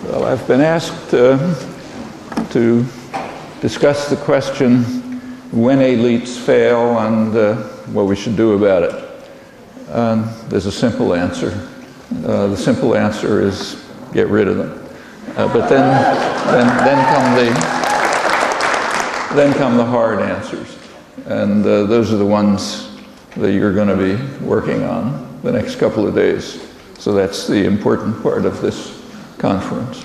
Well, I've been asked to discuss the question when elites fail and what we should do about it. There's a simple answer. The simple answer is get rid of them. But then come the hard answers, and those are the ones that you're going to be working on the next couple of days. So that's the important part of this conference.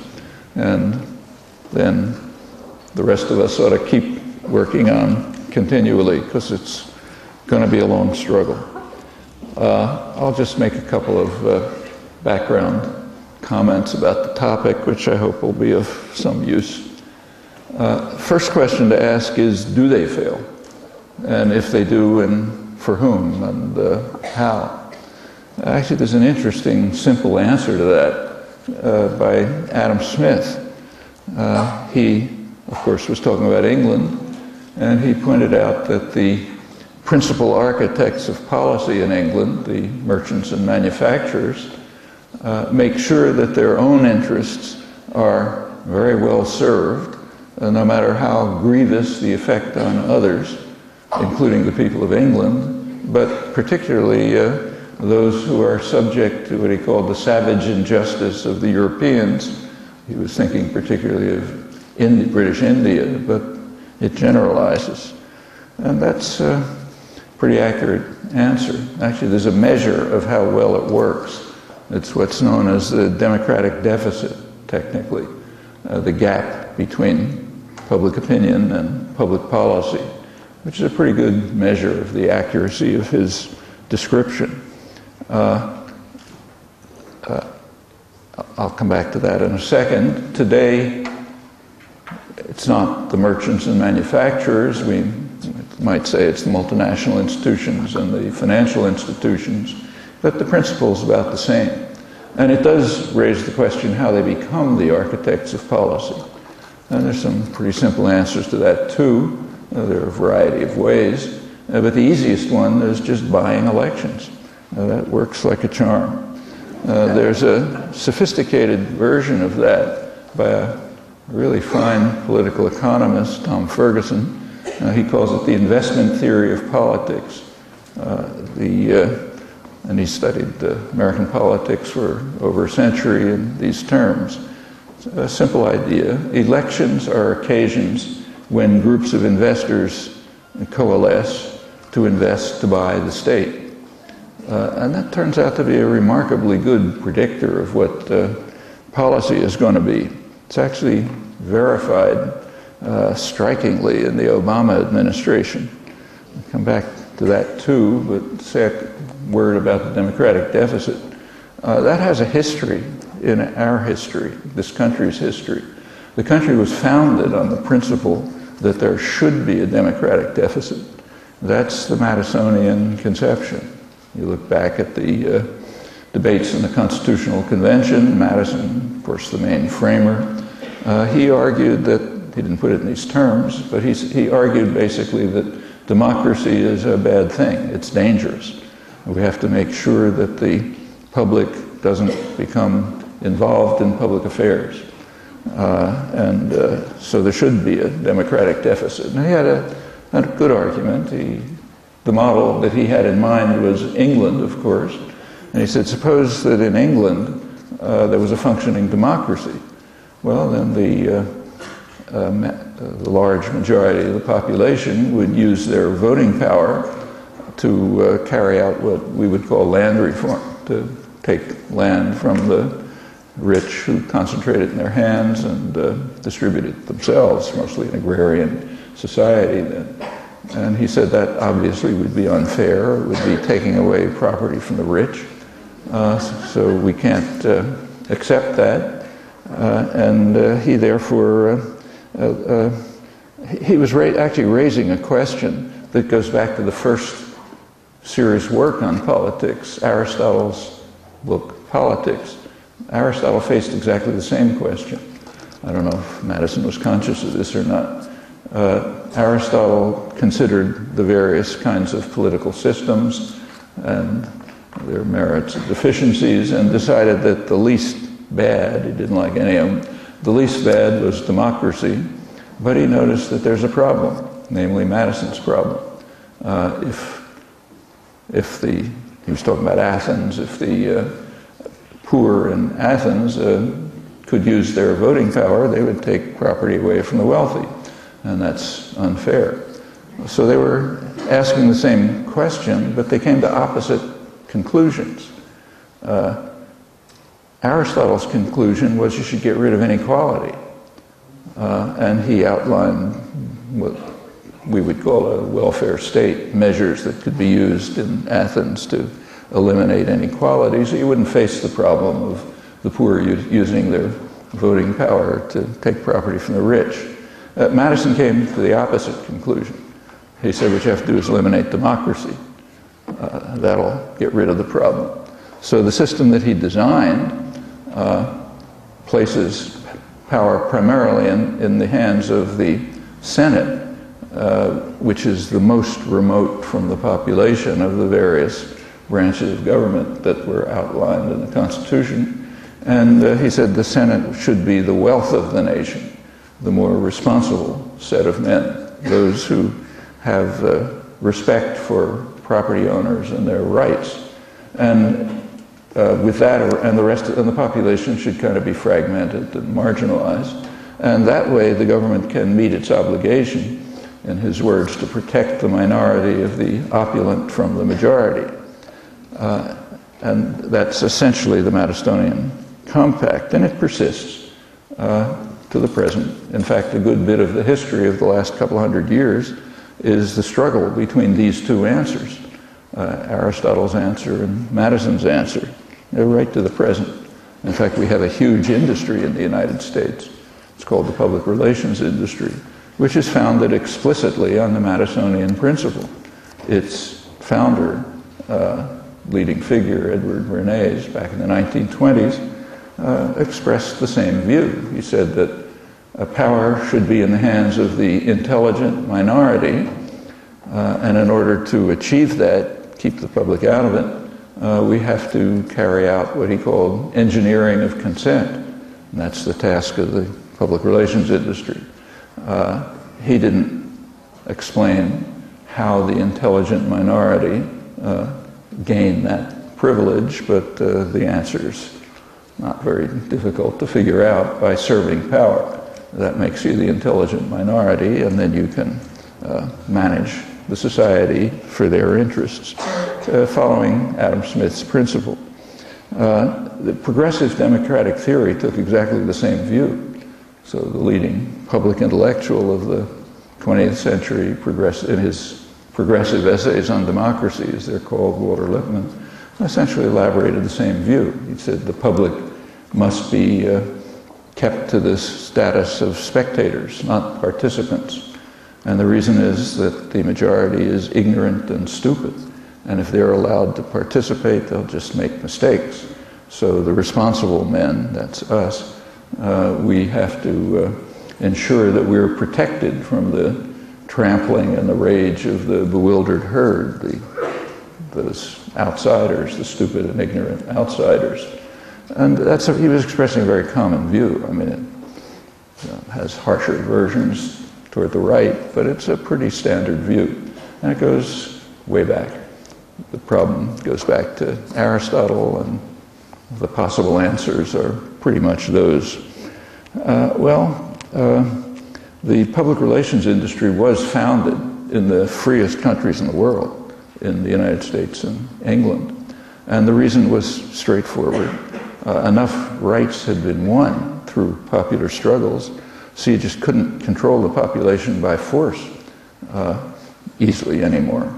And then the rest of us ought to keep working on continually, because it's going to be a long struggle. I'll just make a couple of background comments about the topic, which I hope will be of some use. First question to ask is, do they fail? And if they do, and for whom, and how? Actually, there's an interesting, simple answer to that by Adam Smith. He, of course, was talking about England, and he pointed out that the principal architects of policy in England, the merchants and manufacturers, make sure that their own interests are very well served, no matter how grievous the effect on others, including the people of England, but particularly those who are subject to what he called the savage injustice of the Europeans. He was thinking particularly of British India, but it generalizes. And that's a pretty accurate answer. Actually, there's a measure of how well it works. It's what's known as the democratic deficit, technically, the gap between public opinion and public policy, which is a pretty good measure of the accuracy of his description. I'll come back to that in a second. Today, it's not the merchants and manufacturers. We might say it's the multinational institutions and the financial institutions, but the principle is about the same. And it does raise the question how they become the architects of policy. And there's some pretty simple answers to that too. There are a variety of ways, but the easiest one is just buying elections. That works like a charm. There's a sophisticated version of that by a really fine political economist, Tom Ferguson. He calls it the investment theory of politics. And he studied American politics for over a century in these terms. It's a simple idea. Elections are occasions when groups of investors coalesce to invest to buy the state. And that turns out to be a remarkably good predictor of what policy is going to be. It's actually verified strikingly in the Obama administration. I'll come back to that too, but say a word about the democratic deficit. That has a history in our history, this country's history. The country was founded on the principle that there should be a democratic deficit. That's the Madisonian conception. You look back at the debates in the Constitutional Convention, Madison, of course, the main framer, he argued that, he didn't put it in these terms, but he argued basically that democracy is a bad thing. It's dangerous. We have to make sure that the public doesn't become involved in public affairs. So there should be a democratic deficit. And he had a good argument. The model that he had in mind was England, of course. And he said, suppose that in England there was a functioning democracy. Well, then the large majority of the population would use their voting power to carry out what we would call land reform, to take land from the rich who concentrate it in their hands and distribute it themselves, mostly an agrarian society then. And he said that obviously would be unfair. It would be taking away property from the rich. So we can't accept that. He therefore, he was actually raising a question that goes back to the first serious work on politics, Aristotle's book, Politics. Aristotle faced exactly the same question. I don't know if Madison was conscious of this or not. Aristotle considered the various kinds of political systems and their merits and deficiencies, and decided that the least bad. He didn't like any of them. The least bad was democracy, but he noticed that there's a problem, namely Madison's problem. He was talking about Athens, if the poor in Athens could use their voting power, they would take property away from the wealthy, and that's unfair. So they were asking the same question, but they came to opposite conclusions. Aristotle's conclusion was you should get rid of inequality, and he outlined what we would call a welfare state, measures that could be used in Athens to eliminate inequality, so you wouldn't face the problem of the poor using their voting power to take property from the rich. Madison came to the opposite conclusion. He said what you have to do is eliminate democracy. That'll get rid of the problem. So the system that he designed places power primarily in the hands of the Senate, which is the most remote from the population of the various branches of government that were outlined in the Constitution. And he said the Senate should be the wealth of the nation, the more responsible set of men, those who have respect for property owners and their rights. And with that, and the rest of the population should kind of be fragmented and marginalized. And that way the government can meet its obligation, in his words, to protect the minority of the opulent from the majority. And that's essentially the Madisonian Compact, and it persists to the present. In fact, a good bit of the history of the last couple hundred years is the struggle between these two answers, Aristotle's answer and Madison's answer. They're right to the present. In fact, we have a huge industry in the United States. It's called the public relations industry, which is founded explicitly on the Madisonian principle. Its founder, leading figure, Edward Bernays, back in the 1920s, expressed the same view. He said that power should be in the hands of the intelligent minority, and in order to achieve that, keep the public out of it, we have to carry out what he called engineering of consent. And that's the task of the public relations industry. He didn't explain how the intelligent minority gain that privilege, but the answer's not very difficult to figure out. By serving power, that makes you the intelligent minority, and then you can manage the society for their interests, following Adam Smith's principle. The progressive democratic theory took exactly the same view. So the leading public intellectual of the 20th century, in his progressive essays on democracy, as they're called, Walter Lippmann, essentially elaborated the same view. He said the public must be kept to this status of spectators, not participants. And the reason is that the majority is ignorant and stupid. And if they're allowed to participate, they'll just make mistakes. So the responsible men, that's us, we have to ensure that we're protected from the trampling and the rage of the bewildered herd, those outsiders, the stupid and ignorant outsiders. And he was expressing a very common view. I mean, it has harsher versions toward the right, but it's a pretty standard view. And it goes way back. The problem goes back to Aristotle, and the possible answers are pretty much those. The public relations industry was founded in the freest countries in the world, in the United States and England. And the reason was straightforward. Enough rights had been won through popular struggles, so you just couldn't control the population by force easily anymore.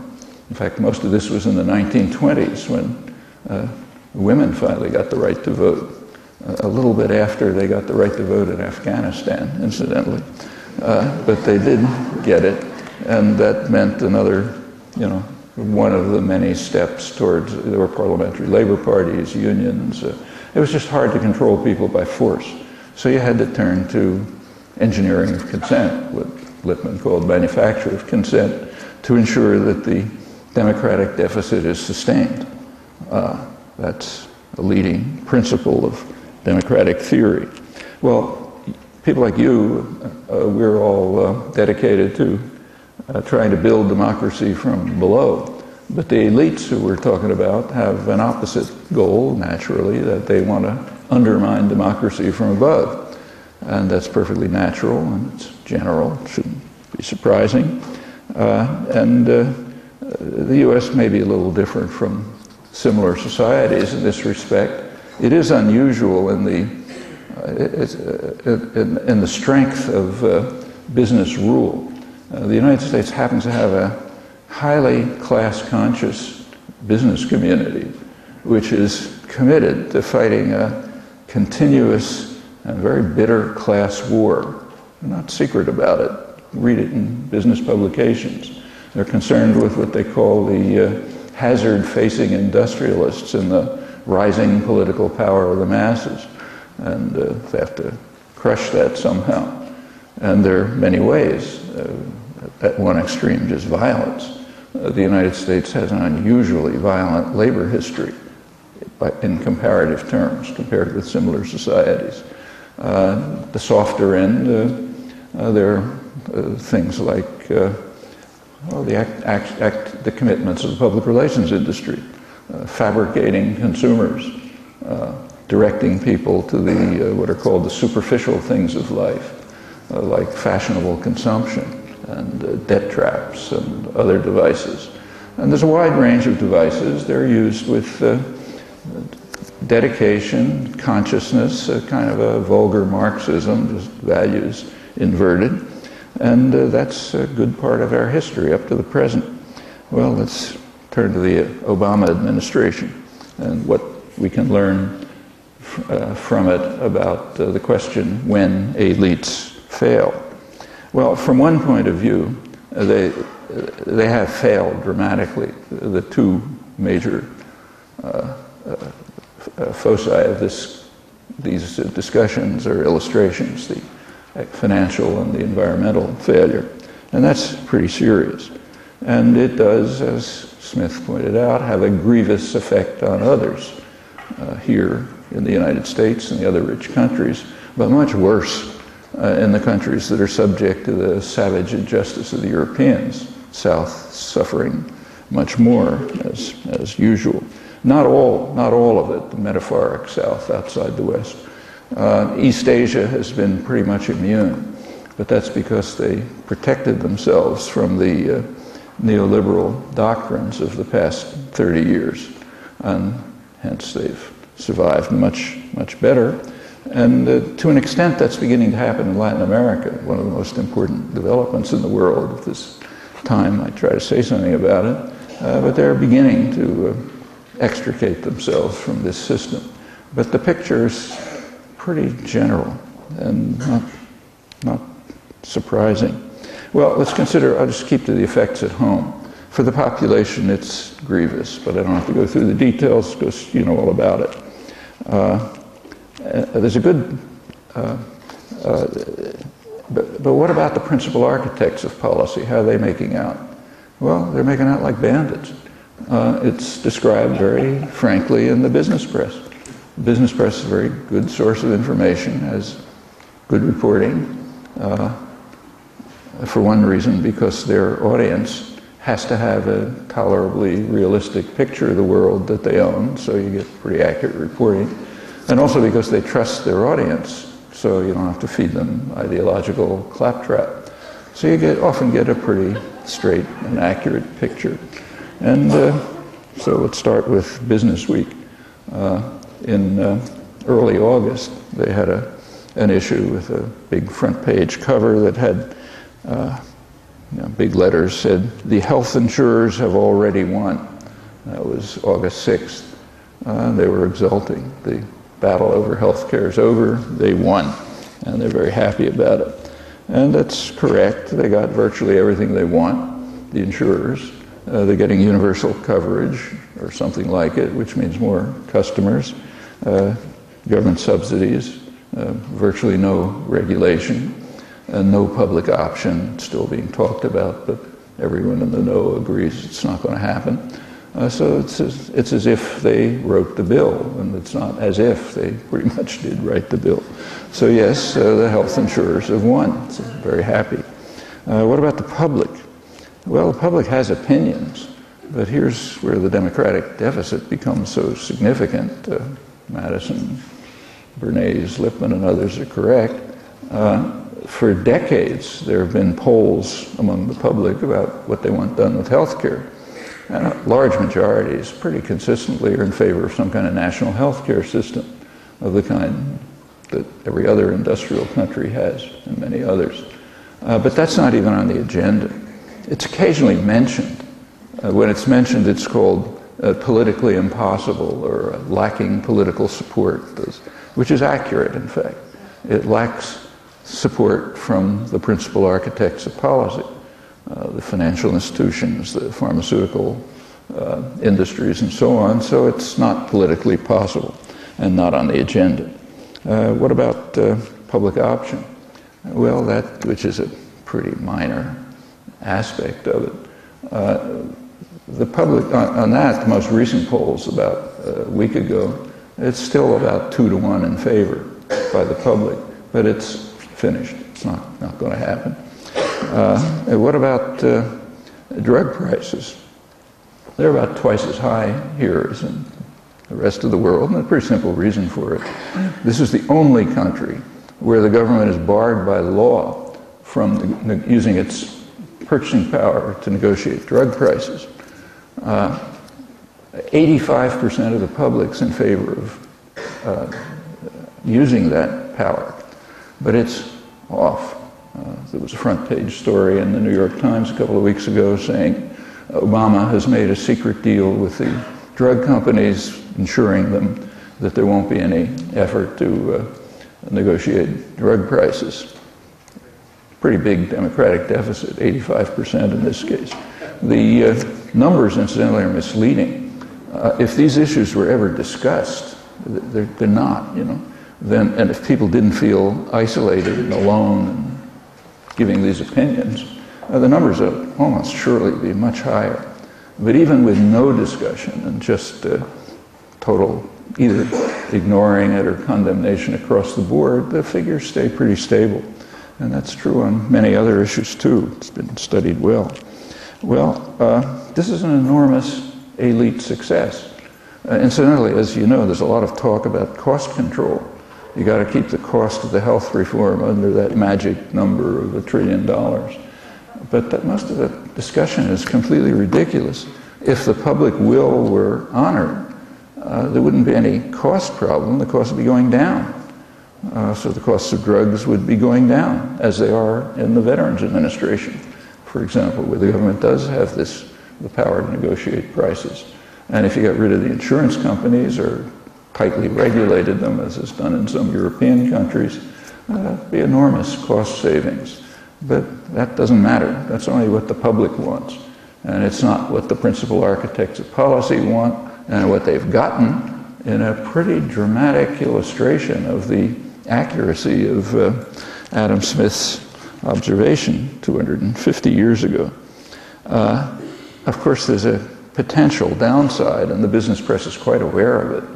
In fact, most of this was in the 1920s when women finally got the right to vote. A little bit after they got the right to vote in Afghanistan, incidentally. But they did get it, and that meant another, one of the many steps towards, there were parliamentary labor parties, unions. It was just hard to control people by force. So you had to turn to engineering of consent, what Lippmann called manufacture of consent, to ensure that the democratic deficit is sustained. That's a leading principle of democratic theory. Well, people like you, we're all dedicated to trying to build democracy from below. But the elites who we're talking about have an opposite goal, naturally, that they want to undermine democracy from above. And that's perfectly natural, and it's general, shouldn't be surprising. The U.S. may be a little different from similar societies in this respect. It is unusual in the strength of business rule. The United States happens to have a highly class-conscious business community, which is committed to fighting a continuous and very bitter class war. They're not secret about it. Read it in business publications. They're concerned with what they call the hazard facing industrialists and the rising political power of the masses. And they have to crush that somehow. And there are many ways. At one extreme, just violence. The United States has an unusually violent labor history in comparative terms, compared with similar societies. The softer end, there are things like the commitments of the public relations industry, fabricating consumers, directing people to the what are called the superficial things of life, like fashionable consumption and debt traps and other devices. And there's a wide range of devices. They're used with dedication, consciousness, a kind of a vulgar Marxism, just values inverted. And that's a good part of our history up to the present. Well, let's turn to the Obama administration and what we can learn from it about the question when elites fail. Well, from one point of view, they have failed dramatically. The two major foci of these discussions are illustrations, the financial and the environmental failure. And that's pretty serious. And it does, as Smith pointed out, have a grievous effect on others here in the United States and the other rich countries, but much worse in the countries that are subject to the savage injustice of the Europeans, South suffering much more as usual. Not all of it, the metaphoric South outside the West. East Asia has been pretty much immune, but that's because they protected themselves from the neoliberal doctrines of the past 30 years, and hence they've survived much better. And to an extent, that's beginning to happen in Latin America, one of the most important developments in the world at this time. I try to say something about it, but they're beginning to extricate themselves from this system. But the picture is pretty general and not surprising. Well, let's consider, I'll just keep to the effects at home. For the population, it's grievous, but I don't have to go through the details because you know all about it. There's a good, but what about the principal architects of policy? How are they making out? Well, they're making out like bandits. It's described very frankly in the business press. The business press is a very good source of information, has good reporting, for one reason, because their audience has to have a tolerably realistic picture of the world that they own, so you get pretty accurate reporting. And also because they trust their audience, so you don't have to feed them ideological claptrap. So you often get a pretty straight and accurate picture. And so let's start with Business Week. In early August, they had an issue with a big front page cover that had big letters said, "The health insurers have already won." That was August 6th. They were exulting. The battle over health care is over. They won, and they're very happy about it. And that's correct. They got virtually everything they want, the insurers. They're getting universal coverage or something like it, which means more customers, government subsidies, virtually no regulation, no public option still being talked about, but everyone in the know agrees it's not going to happen. So it's as if they wrote the bill, and it's not as if they pretty much did write the bill. So yes, the health insurers have won. So very happy. What about the public? Well, the public has opinions, but here's where the democratic deficit becomes so significant. Madison, Bernays, Lippmann, and others are correct. For decades, there have been polls among the public about what they want done with health care. And large majorities, pretty consistently, are in favor of some kind of national health care system of the kind that every other industrial country has, and many others. But that's not even on the agenda. It's occasionally mentioned. When it's mentioned, it's called politically impossible or lacking political support, which is accurate, in fact. It lacks support from the principal architects of policy, the financial institutions, the pharmaceutical industries, and so on. So it's not politically possible and not on the agenda. What about public option? Well, that, which is a pretty minor aspect of it. The public, on that, the most recent polls about a week ago, it's still about 2-to-1 in favor by the public, but it's finished. It's not going to happen. What about drug prices? They're about twice as high here as in the rest of the world, and a pretty simple reason for it. This is the only country where the government is barred by law from using its purchasing power to negotiate drug prices. 85% of the public's in favor of using that power, but it's off. There was a front page story in the New York Times a couple of weeks ago saying Obama has made a secret deal with the drug companies, ensuring them that there won't be any effort to negotiate drug prices. Pretty big democratic deficit, 85% in this case. The numbers, incidentally, are misleading. If these issues were ever discussed, they're not, you know. Then, and if people didn't feel isolated and alone and giving these opinions, the numbers would almost surely be much higher. But even with no discussion and just total either ignoring it or condemnation across the board, the figures stay pretty stable. And that's true on many other issues too. It's been studied well. Well, this is an enormous elite success. Incidentally, as you know, there's a lot of talk about cost control. You got to keep the cost of the health reform under that magic number of $1 trillion. But most of the discussion is completely ridiculous. If the public will were honored, there wouldn't be any cost problem. The cost would be going down. So the costs of drugs would be going down, as they are in the Veterans Administration, for example, where the government does have the power to negotiate prices. And if you got rid of the insurance companies or tightly regulated them, as is done in some European countries, that'd be enormous cost savings. But that doesn't matter. That's only what the public wants. And it's not what the principal architects of policy want and what they've gotten in a pretty dramatic illustration of the accuracy of Adam Smith's observation 250 years ago. Of course, there's a potential downside, and the business press is quite aware of it,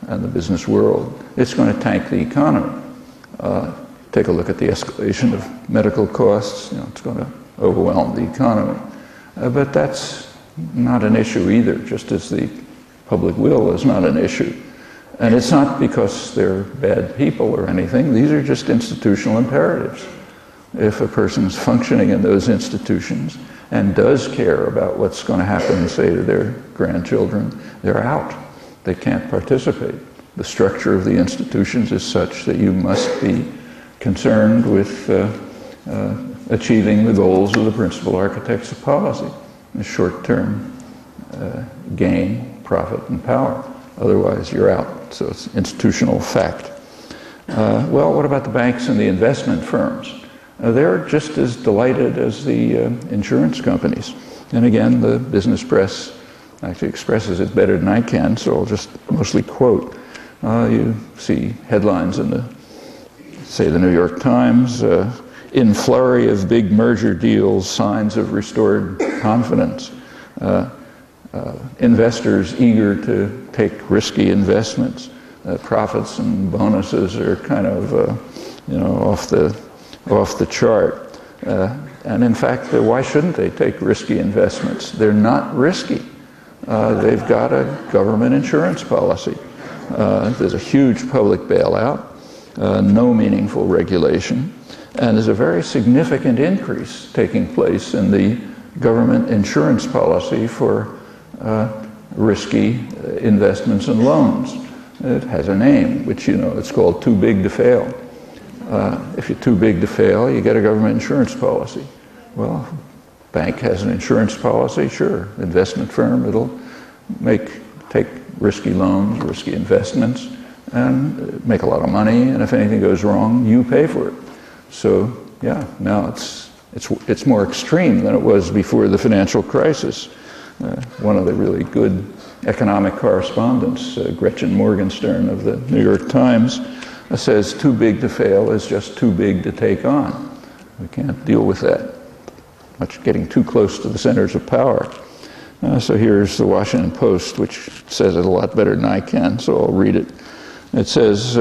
and the business world. It's going to tank the economy. Take a look at the escalation of medical costs. You know, it's going to overwhelm the economy. But that's not an issue either, just as the public will is not an issue. And it's not because they're bad people or anything. These are just institutional imperatives. If a person's functioning in those institutions and does care about what's going to happen, say, to their grandchildren, they're out. They can't participate. The structure of the institutions is such that you must be concerned with achieving the goals of the principal architects of policy, the short-term gain, profit, and power. Otherwise, you're out. So it's institutional fact. Well, what about the banks and the investment firms? They're just as delighted as the insurance companies. And again, the business press actually expresses it better than I can, so I'll just mostly quote. You see headlines in the New York Times, in flurry of big merger deals, signs of restored confidence. investors eager to take risky investments. Profits and bonuses are kind of, off the chart. And in fact, why shouldn't they take risky investments? They're not risky. They've got a government insurance policy. There's a huge public bailout, no meaningful regulation, and there's a very significant increase taking place in the government insurance policy for risky investments and loans. It has a name, which it's called too big to fail. If you're too big to fail, you get a government insurance policy. Well, bank has an insurance policy, sure. Investment firm, it'll take risky loans, risky investments, and make a lot of money, and if anything goes wrong, you pay for it. So, yeah, now it's more extreme than it was before the financial crisis. One of the really good economic correspondents, Gretchen Morgenstern of the New York Times, says too big to fail is just too big to take on. We can't deal with that. Much getting too close to the centers of power. So here's the Washington Post, which says it a lot better than I can, so I'll read it. It says,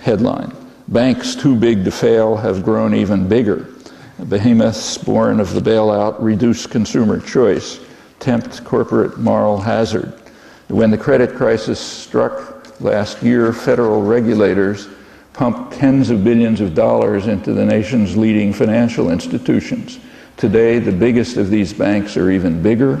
headline, "Banks too big to fail have grown even bigger. Behemoths born of the bailout reduce consumer choice, tempt corporate moral hazard." When the credit crisis struck last year, federal regulators pumped tens of billions of dollars into the nation's leading financial institutions. Today, the biggest of these banks are even bigger.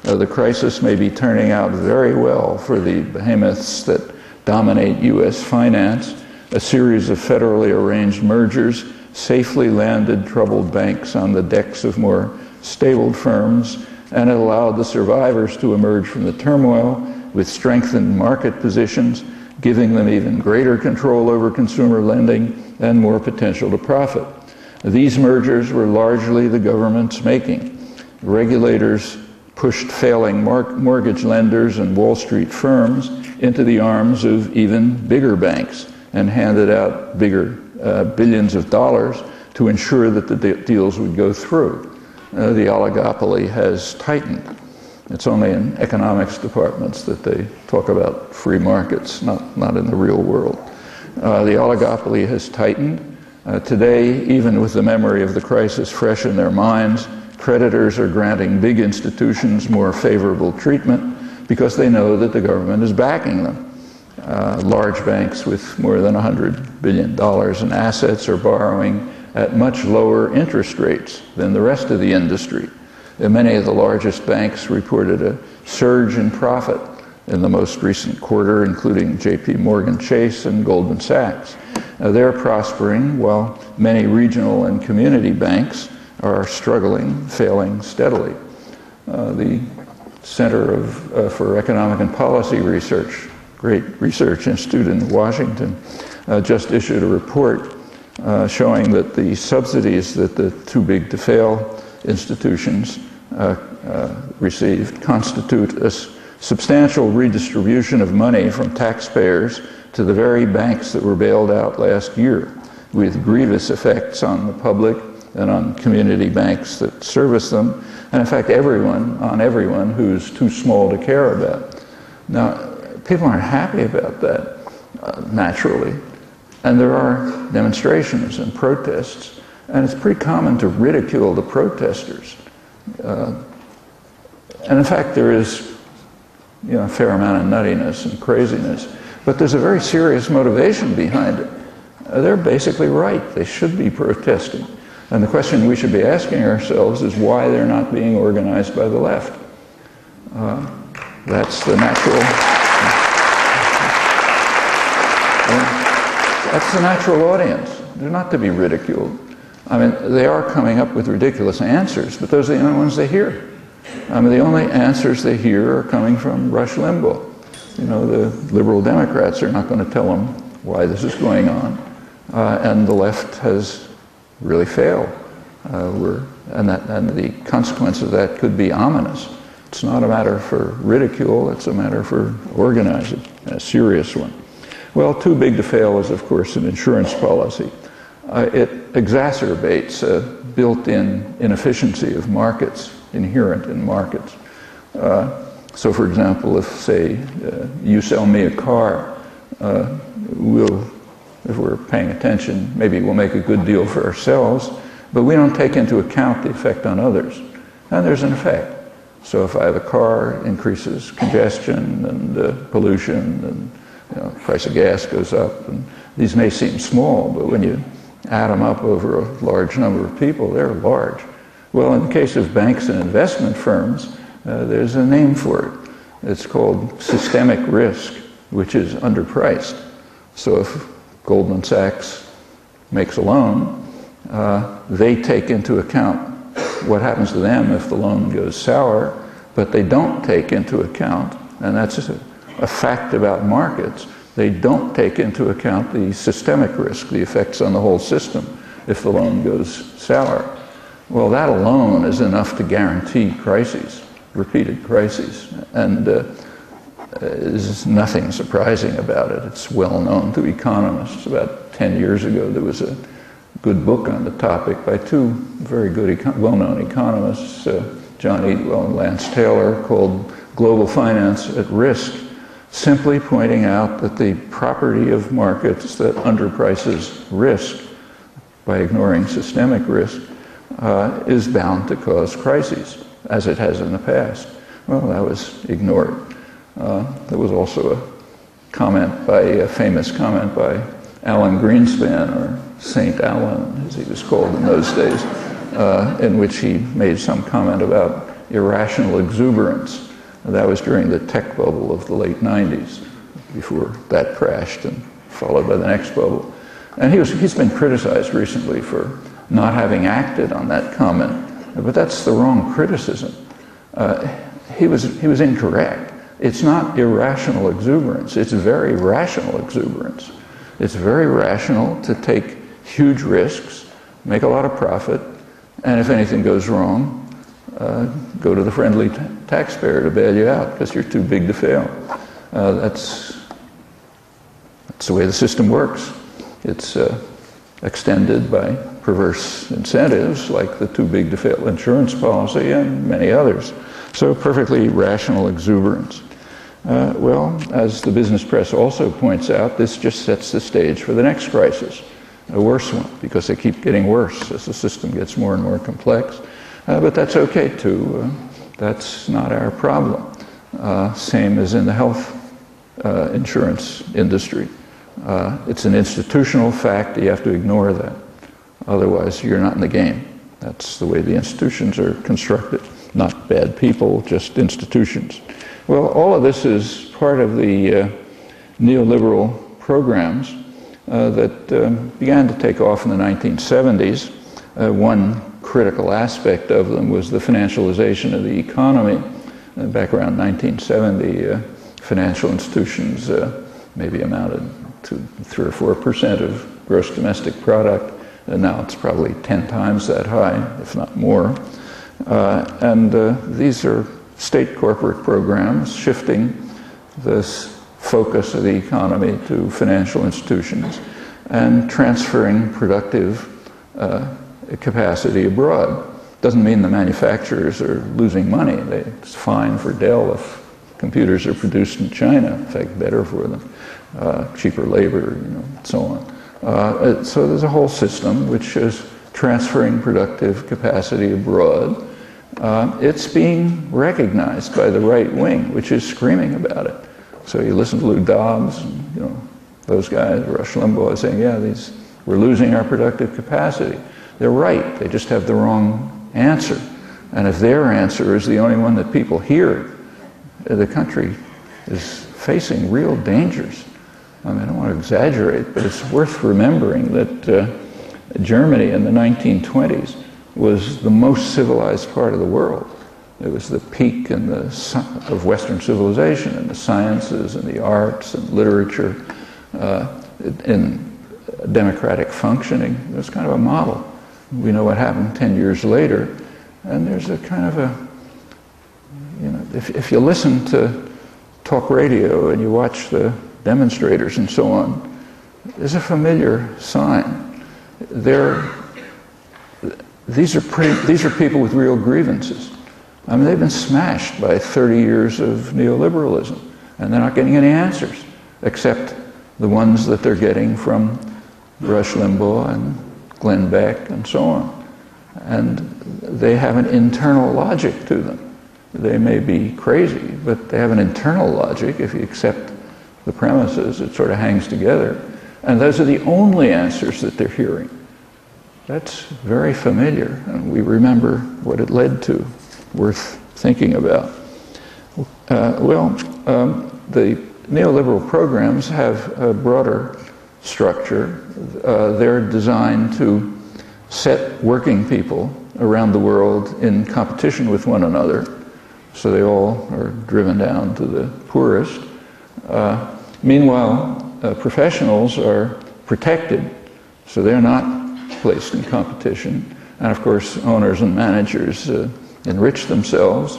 The crisis may be turning out very well for the behemoths that dominate U.S. finance. A series of federally arranged mergers safely landed troubled banks on the decks of more stable firms, and it allowed the survivors to emerge from the turmoil with strengthened market positions, giving them even greater control over consumer lending and more potential to profit. These mergers were largely the government's making. Regulators pushed failing mortgage lenders and Wall Street firms into the arms of even bigger banks and handed out bigger billions of dollars to ensure that the deals would go through. The oligopoly has tightened. It's only in economics departments that they talk about free markets, not in the real world. The oligopoly has tightened. Today, even with the memory of the crisis fresh in their minds, creditors are granting big institutions more favorable treatment because they know that the government is backing them. Large banks with more than $100 billion in assets are borrowing at much lower interest rates than the rest of the industry. And many of the largest banks reported a surge in profit in the most recent quarter, including JP Morgan Chase and Goldman Sachs. They're prospering while many regional and community banks are struggling, failing steadily. The Center for Economic and Policy Research, great research institute in Washington, just issued a report showing that the subsidies that the too big to fail institutions received constitute a substantial redistribution of money from taxpayers to the very banks that were bailed out last year, with grievous effects on the public and on community banks that service them, and in fact on everyone who's too small to care about. Now, people aren't happy about that, naturally, and there are demonstrations and protests, and it's pretty common to ridicule the protesters. And in fact, there is a fair amount of nuttiness and craziness, but there's a very serious motivation behind it. They're basically right. They should be protesting. And the question we should be asking ourselves is why they're not being organized by the left. That's the natural audience. They're not to be ridiculed. I mean, they are coming up with ridiculous answers, but those are the only ones they hear. I mean, the only answers they hear are coming from Rush Limbaugh. The liberal Democrats are not going to tell them why this is going on. And the left has really failed. And the consequence of that could be ominous. It's not a matter for ridicule, it's a matter for organizing, a serious one. Well, too big to fail is, of course, an insurance policy. It exacerbates a built-in inefficiency of markets, inherent in markets. So for example, if, say, you sell me a car, if we're paying attention, maybe we'll make a good deal for ourselves, but we don't take into account the effect on others. And there's an effect. So if I have a car, increases congestion and pollution, and the price of gas goes up. And these may seem small, but when you add them up over a large number of people, they're large. Well, in the case of banks and investment firms, there's a name for it. It's called systemic risk, which is underpriced. So if Goldman Sachs makes a loan, they take into account what happens to them if the loan goes sour, but they don't take into account, and that's a fact about markets, they don't take into account the systemic risk, the effects on the whole system if the loan goes sour. Well, that alone is enough to guarantee crises, repeated crises, and there's nothing surprising about it. It's well known to economists. About 10 years ago, there was a good book on the topic by two very good, well-known economists, John Eatwell and Lance Taylor, called Global Finance at Risk, simply pointing out that the property of markets that underprices risk by ignoring systemic risk is bound to cause crises, as it has in the past. Well, that was ignored. There was also a famous comment by Alan Greenspan, or St. Alan, as he was called in those days, in which he made some comment about irrational exuberance. That was during the tech bubble of the late 90s, before that crashed and followed by the next bubble. And he's been criticized recently for not having acted on that comment, but that's the wrong criticism. He was incorrect. It's not irrational exuberance, it's very rational exuberance. It's very rational to take huge risks, make a lot of profit, and if anything goes wrong, go to the friendly taxpayer to bail you out because you're too big to fail. That's the way the system works. It's extended by perverse incentives like the too big to fail insurance policy and many others. So perfectly rational exuberance. Well, as the business press also points out, this just sets the stage for the next crisis, a worse one, because they keep getting worse as the system gets more and more complex. But that's okay too. That's not our problem. Same as in the health insurance industry. It's an institutional fact. You have to ignore that. Otherwise, you're not in the game. That's the way the institutions are constructed. Not bad people, just institutions. Well, all of this is part of the neoliberal programs that began to take off in the 1970s. One critical aspect of them was the financialization of the economy. Back around 1970, financial institutions maybe amounted to 3 or 4% of gross domestic product, and now it's probably 10 times that high, if not more. These are state corporate programs shifting this focus of the economy to financial institutions and transferring productive capacity abroad. Doesn't mean the manufacturers are losing money. It's fine for Dell if computers are produced in China, in fact, better for them, cheaper labor, so on. So there's a whole system which is transferring productive capacity abroad. It's being recognized by the right wing, which is screaming about it. So you listen to Lou Dobbs, and, those guys, Rush Limbaugh, saying, yeah, we're losing our productive capacity. They're right, they just have the wrong answer. And if their answer is the only one that people hear, the country is facing real dangers. I mean, I don't want to exaggerate, but it's worth remembering that Germany in the 1920s was the most civilized part of the world. It was the peak of Western civilization in the sciences and the arts and literature, in democratic functioning. It was kind of a model. We know what happened 10 years later, and there's a kind of a, if you listen to talk radio and you watch the demonstrators and so on, there's a familiar sign. These are people with real grievances. I mean, they've been smashed by 30 years of neoliberalism, and they're not getting any answers, except the ones that they're getting from Rush Limbaugh and Glenn Beck and so on. And they have an internal logic to them. They may be crazy, but they have an internal logic. If you accept the premises, it sort of hangs together. And those are the only answers that they're hearing. That's very familiar, and we remember what it led to, worth thinking about. The neoliberal programs have a broader structure. They're designed to set working people around the world in competition with one another, so they all are driven down to the poorest. Meanwhile, professionals are protected, so they're not placed in competition. And of course, owners and managers enrich themselves.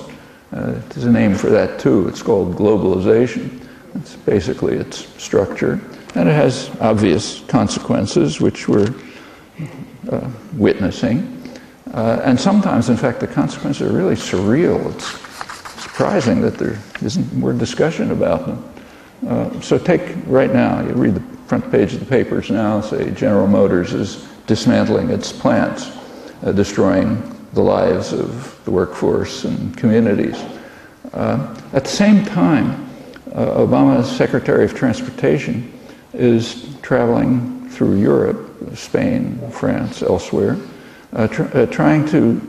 There's a name for that too. It's called globalization. It's basically its structure. And it has obvious consequences, which we're witnessing. And sometimes, in fact, the consequences are really surreal. It's surprising that there isn't more discussion about them. So take right now, you read the front page of the papers now, say General Motors is dismantling its plants, destroying the lives of the workforce and communities. At the same time, Obama's Secretary of Transportation is traveling through Europe, Spain, France, elsewhere, trying to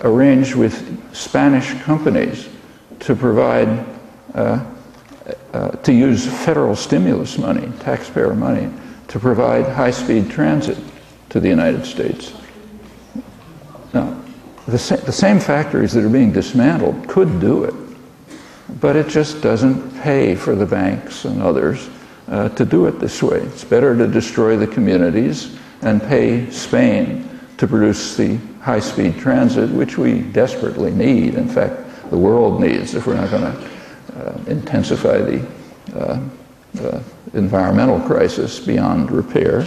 arrange with Spanish companies to provide, to use federal stimulus money, taxpayer money, to provide high-speed transit to the United States. Now, the same factories that are being dismantled could do it, but it just doesn't pay for the banks and others to do it this way. It's better to destroy the communities and pay Spain to produce the high-speed transit, which we desperately need. In fact, the world needs if we're not going to intensify the environmental crisis beyond repair.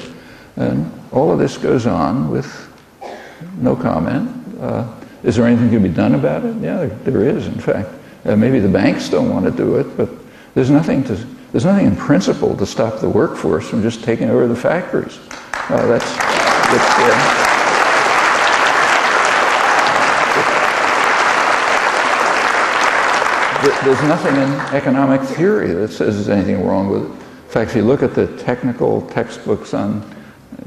And all of this goes on with no comment. Is there anything to be done about it? Yeah, there is, in fact. Maybe the banks don't want to do it, but there's nothing in principle to stop the workforce from just taking over the factories. There's nothing in economic theory that says there's anything wrong with it. In fact, if you look at the technical textbooks on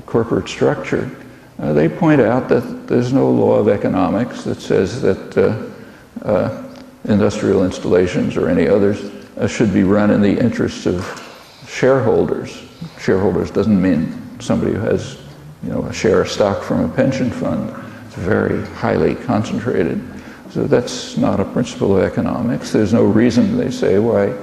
corporate structure, they point out that there's no law of economics that says that industrial installations or any others should be run in the interests of shareholders. Shareholders doesn't mean somebody who has, a share of stock from a pension fund. It's very highly concentrated. So that's not a principle of economics. There's no reason, they say, why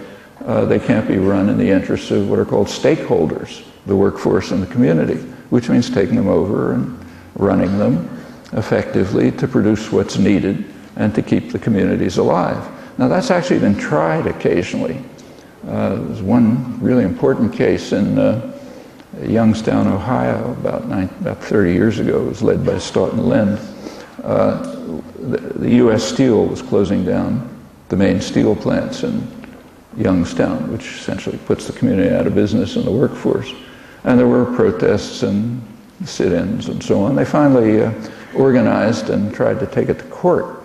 they can't be run in the interests of what are called stakeholders, the workforce and the community, which means taking them over and running them effectively to produce what's needed and to keep the communities alive. Now, that's actually been tried occasionally. There's one really important case in Youngstown, Ohio, about 30 years ago. It was led by Stoughton Lind. The U.S. Steel was closing down the main steel plants in Youngstown, which essentially puts the community out of business and the workforce. And there were protests and sit-ins and so on. They finally organized and tried to take it to court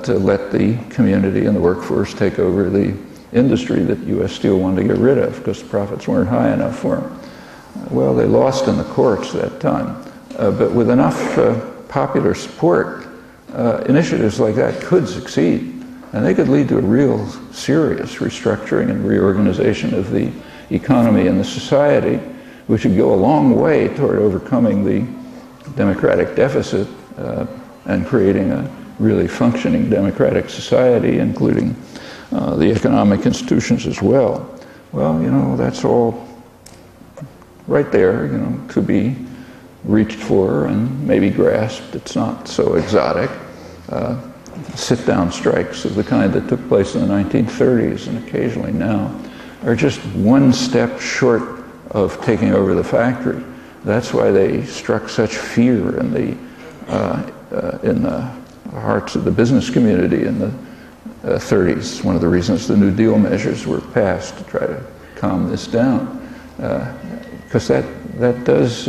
to let the community and the workforce take over the industry that U.S. Steel wanted to get rid of because the profits weren't high enough for them. Well, they lost in the courts that time. But with enough popular support, initiatives like that could succeed. And they could lead to a real serious restructuring and reorganization of the economy and the society, which would go a long way toward overcoming the democratic deficit and creating a really functioning democratic society, including the economic institutions as well. Well, that's all right there, to be reached for and maybe grasped. It's not so exotic. Sit-down strikes of the kind that took place in the 1930s and occasionally now are just one step short of taking over the factory. That's why they struck such fear in the hearts of the business community in the 30s. One of the reasons the New Deal measures were passed to try to calm this down, because that's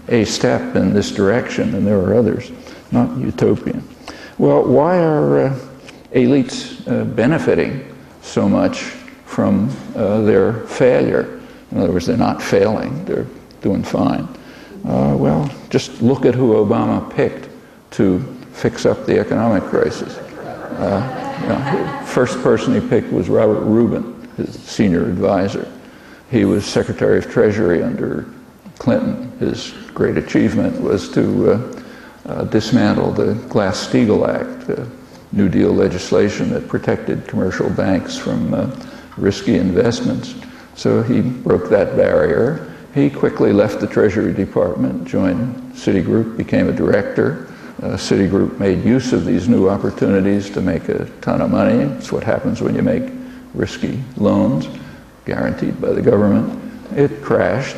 a step in this direction, and there are others, not utopian. Well, why are elites benefiting so much from their failure? In other words, they're not failing, they're doing fine. Well, just look at who Obama picked to fix up the economic crisis. First person he picked was Robert Rubin, his senior advisor. He was Secretary of Treasury under Clinton. His great achievement was to dismantle the Glass-Steagall Act, New Deal legislation that protected commercial banks from risky investments. So he broke that barrier. He quickly left the Treasury Department, joined Citigroup, became a director. Citigroup made use of these new opportunities to make a ton of money. It's what happens when you make risky loans, guaranteed by the government. It crashed.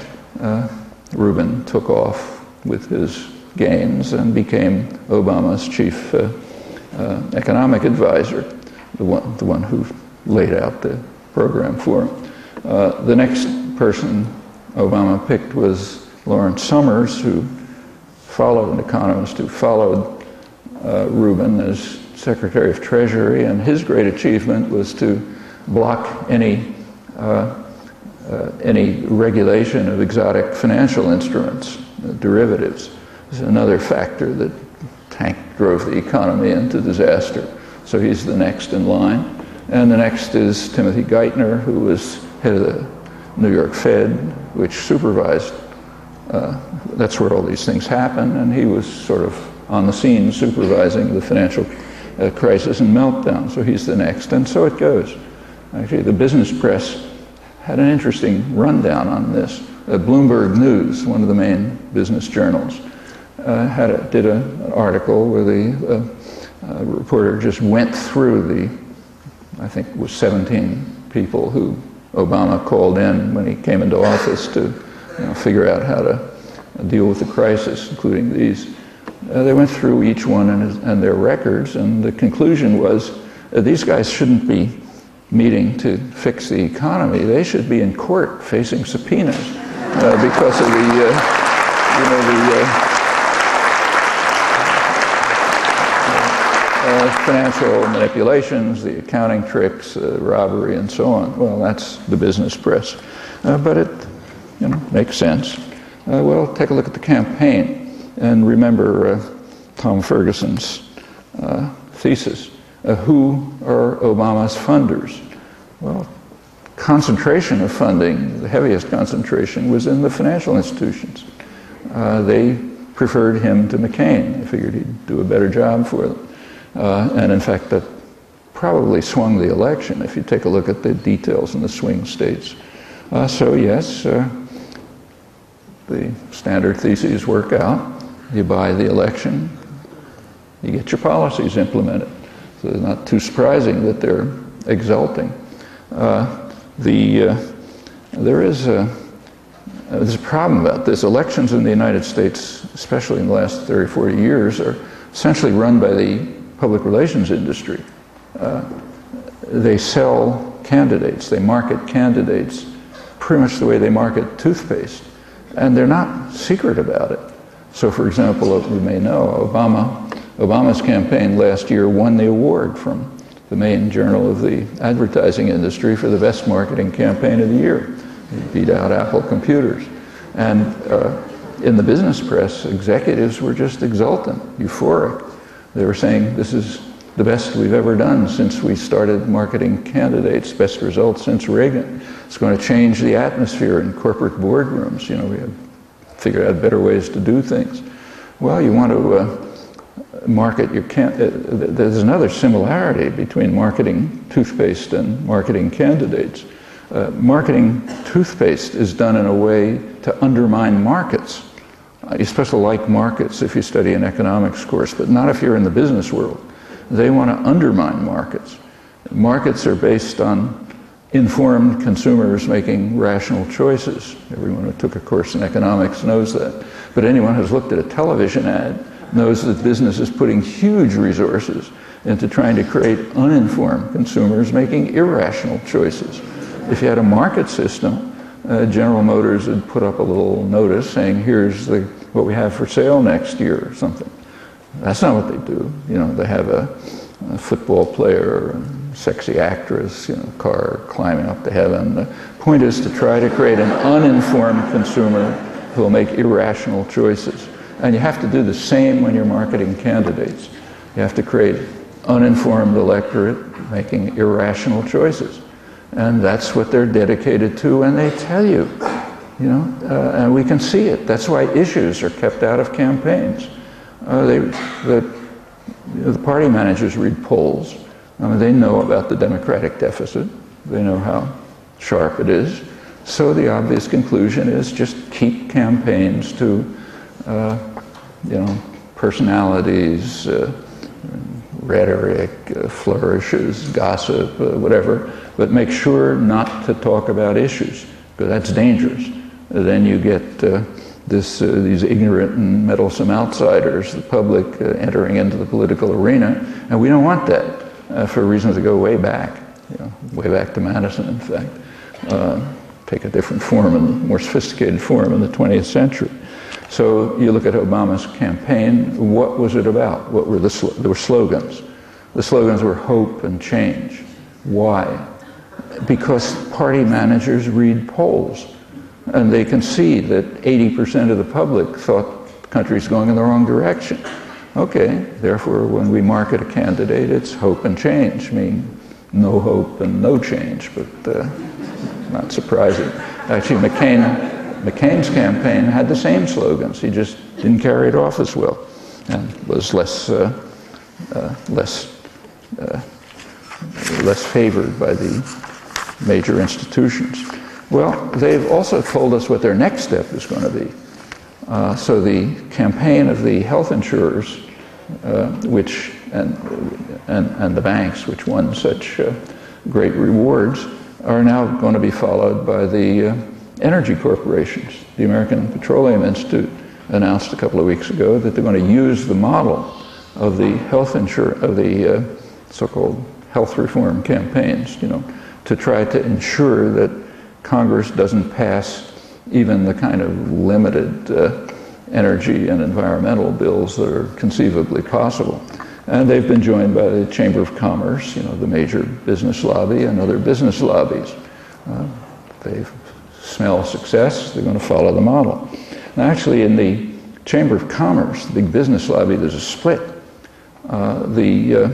Rubin took off with his gains and became Obama's chief economic advisor, the one who laid out the program for him. The next person Obama picked was Lawrence Summers, who followed, an economist who followed Rubin as Secretary of Treasury, and his great achievement was to block any regulation of exotic financial instruments, derivatives. This is another factor that drove the economy into disaster. So he's the next in line. And the next is Timothy Geithner, who was head of the New York Fed, which supervised, that's where all these things happen, and he was sort of on the scene supervising the financial crisis and meltdown. So he's the next, and so it goes. Actually, the business press had an interesting rundown on this. Bloomberg News, one of the main business journals, did an article where the reporter just went through I think it was 17 people who Obama called in when he came into office to figure out how to deal with the crisis, including these. They went through each one and their records, and the conclusion was these guys shouldn't be meeting to fix the economy. They should be in court facing subpoenas because of financial manipulations, the accounting tricks, robbery, and so on. Well, that's the business press, but it makes sense. Well, take a look at the campaign and remember Tom Ferguson's thesis. Who are Obama's funders? Well, concentration of funding, the heaviest concentration, was in the financial institutions. They preferred him to McCain. They figured he'd do a better job for them. And in fact, that probably swung the election if you take a look at the details in the swing states. So yes, the standard theses work out. You buy the election, you get your policies implemented. So it's not too surprising that they're exulting. There's a problem about this. Elections in the United States, especially in the last 30, 40 years, are essentially run by the public relations industry. They sell candidates, they market candidates pretty much the way they market toothpaste, and they're not secret about it. So for example, we may know, Obama's campaign last year won the award from the main journal of the advertising industry for the best marketing campaign of the year. He beat out Apple computers. And in the business press, executives were just exultant, euphoric. They were saying, this is the best we've ever done since we started marketing candidates, best results since Reagan. It's going to change the atmosphere in corporate boardrooms. We have figured out better ways to do things. Well, you want to market your there's another similarity between marketing toothpaste and marketing candidates. Marketing toothpaste is done in a way to undermine markets. You especially like markets if you study an economics course, but not if you're in the business world. They want to undermine markets. Markets are based on informed consumers making rational choices. Everyone who took a course in economics knows that. But anyone who's looked at a television ad knows that business is putting huge resources into trying to create uninformed consumers making irrational choices. If you had a market system, General Motors would put up a little notice saying, here's what we have for sale next year or something. That's not what they do. You know, they have a football player, a sexy actress, you know, car climbing up to heaven. The point is to try to create an uninformed consumer who will make irrational choices. And you have to do the same when you're marketing candidates. You have to create uninformed electorate making irrational choices. And that's what they're dedicated to, and they tell you, you know, and we can see it. That's why issues are kept out of campaigns. The party managers read polls. I mean, they know about the Democratic deficit. They know how sharp it is. So the obvious conclusion is just keep campaigns to, you know, personalities, rhetoric, flourishes, gossip, whatever, but make sure not to talk about issues, because that's dangerous. Then you get these ignorant and meddlesome outsiders, the public, entering into the political arena, and we don't want that for reasons that go way back, you know, way back to Madison, in fact. Take a different form, and more sophisticated form in the 20th century. So you look at Obama's campaign, what was it about? What were there were slogans. The slogans were hope and change. Why? Because party managers read polls, and they can see that 80% of the public thought the country's going in the wrong direction. Okay, therefore when we market a candidate, it's hope and change, meaning no hope and no change, but not surprising. Actually, McCain's campaign had the same slogans. He just didn't carry it off as well, and was less favored by the major institutions. Well, they've also told us what their next step is going to be. So the campaign of the health insurers, which and the banks, which won such great rewards, are now going to be followed by the energy corporations. The American Petroleum Institute announced a couple of weeks ago that they're going to use the model of the so-called health reform campaigns, you know, to try to ensure that Congress doesn't pass even the kind of limited energy and environmental bills that are conceivably possible. And they've been joined by the Chamber of Commerce, you know, the major business lobby, and other business lobbies. They smell success, they're going to follow the model. Now, actually, in the Chamber of Commerce, the big business lobby, there's a split. A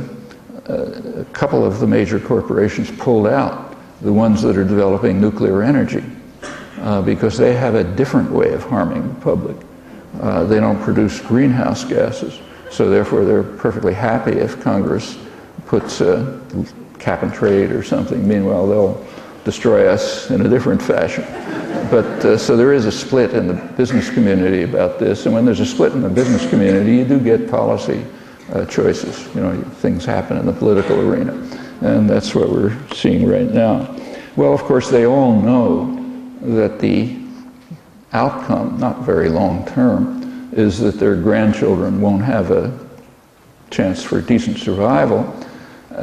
couple of the major corporations pulled out, the ones that are developing nuclear energy, because they have a different way of harming the public. They don't produce greenhouse gases, so therefore they're perfectly happy if Congress puts a cap and trade or something. Meanwhile, they'll destroy us in a different fashion. But so there is a split in the business community about this, and when there's a split in the business community, you do get policy choices. You know, things happen in the political arena, and that's what we're seeing right now. Well, of course, they all know that the outcome, not very long term, is that their grandchildren won't have a chance for decent survival.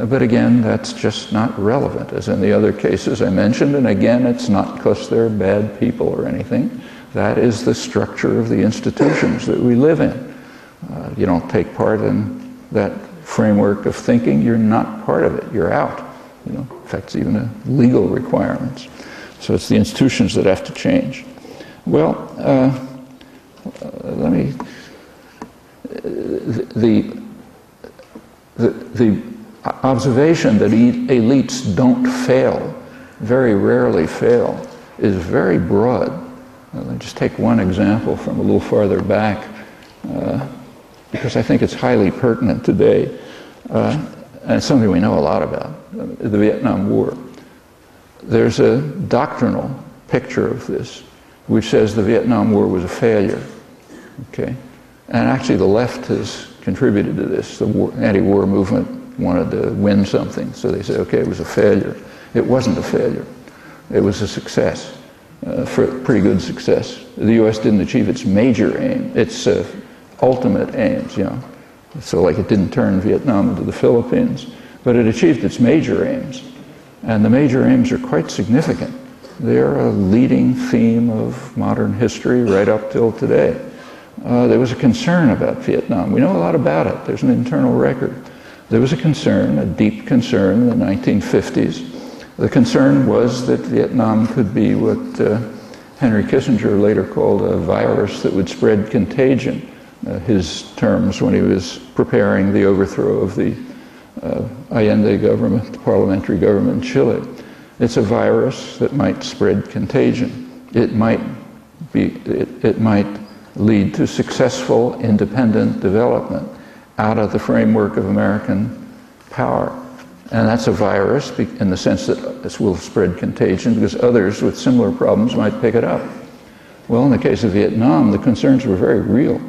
But again, that's just not relevant, as in the other cases I mentioned. And again, it's not because they're bad people or anything. That is the structure of the institutions that we live in. You don't take part in that framework of thinking, you're not part of it, you're out. You know, affects even legal requirements. So it's the institutions that have to change. Well, the observation that elites don't fail, very rarely fail, is very broad. Let me just take one example from a little farther back, because I think it's highly pertinent today, and it's something we know a lot about, the Vietnam War. There's a doctrinal picture of this, which says the Vietnam War was a failure, okay? And actually the left has contributed to this. The anti-war movement wanted to win something, so they say, okay, it was a failure. It wasn't a failure. It was a success, pretty good success. The U.S. didn't achieve its major aim, its ultimate aims, you know. So like it didn't turn Vietnam into the Philippines, but it achieved its major aims. And the major aims are quite significant. They're a leading theme of modern history right up till today. There was a concern about Vietnam. We know a lot about it. There's an internal record. There was a concern, a deep concern in the 1950s. The concern was that Vietnam could be what Henry Kissinger later called a virus that would spread contagion, his terms when he was preparing the overthrow of the Allende government, the parliamentary government in Chile. It's a virus that might spread contagion. It might lead to successful independent development out of the framework of American power. And that's a virus in the sense that this will spread contagion because others with similar problems might pick it up. Well, in the case of Vietnam, the concerns were very real.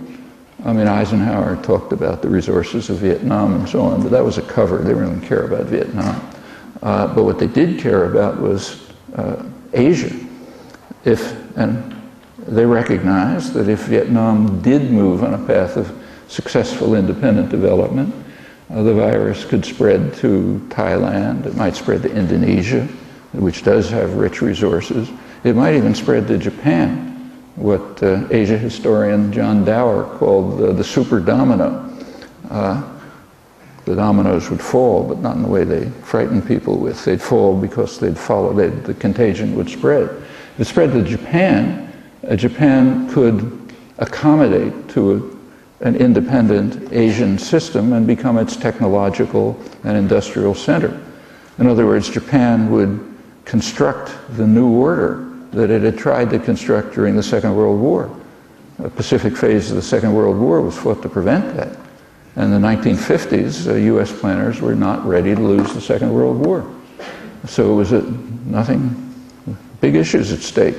I mean, Eisenhower talked about the resources of Vietnam and so on, but that was a cover. They didn't really care about Vietnam. But what they did care about was Asia. And they recognized that if Vietnam did move on a path of successful independent development, the virus could spread to Thailand. It might spread to Indonesia, which does have rich resources. It might even spread to Japan, what Asia historian John Dower called the super domino. The dominoes would fall, but not in the way they frighten people with. They'd fall because they'd follow, the contagion would spread. If it spread to Japan, Japan could accommodate to an independent Asian system and become its technological and industrial center. In other words, Japan would construct the new order that it had tried to construct during the Second World War. The Pacific phase of the Second World War was fought to prevent that. In the 1950s, US planners were not ready to lose the Second World War. So it was big issues at stake.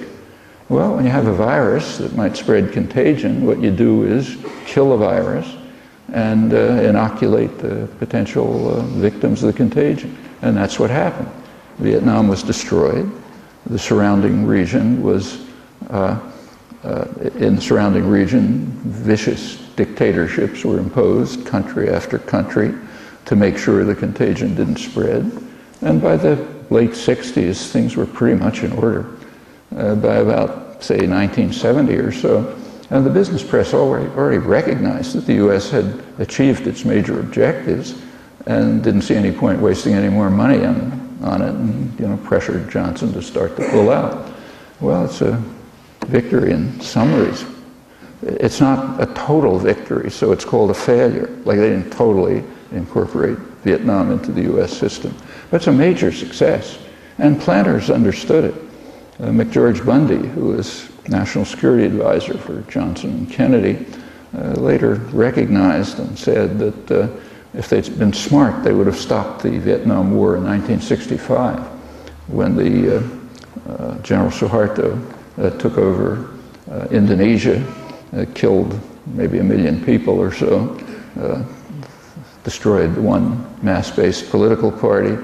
Well, when you have a virus that might spread contagion, what you do is kill the virus and inoculate the potential victims of the contagion. And that's what happened. Vietnam was destroyed. The surrounding region was, in the surrounding region, vicious dictatorships were imposed, country after country, to make sure the contagion didn't spread. And by the late 60s, things were pretty much in order. By about, say, 1970 or so, and the business press already recognized that the U.S. had achieved its major objectives and didn't see any point wasting any more money on it, and pressured Johnson to start to pull out. Well, it's a victory in some ways. It's not a total victory, so it's called a failure. Like they didn't totally incorporate Vietnam into the U.S. system. But it's a major success, and planners understood it. McGeorge Bundy, who was National Security Advisor for Johnson and Kennedy, later recognized and said that if they'd been smart, they would have stopped the Vietnam War in 1965 when the General Suharto took over Indonesia, killed maybe 1 million people or so, destroyed one mass-based political party,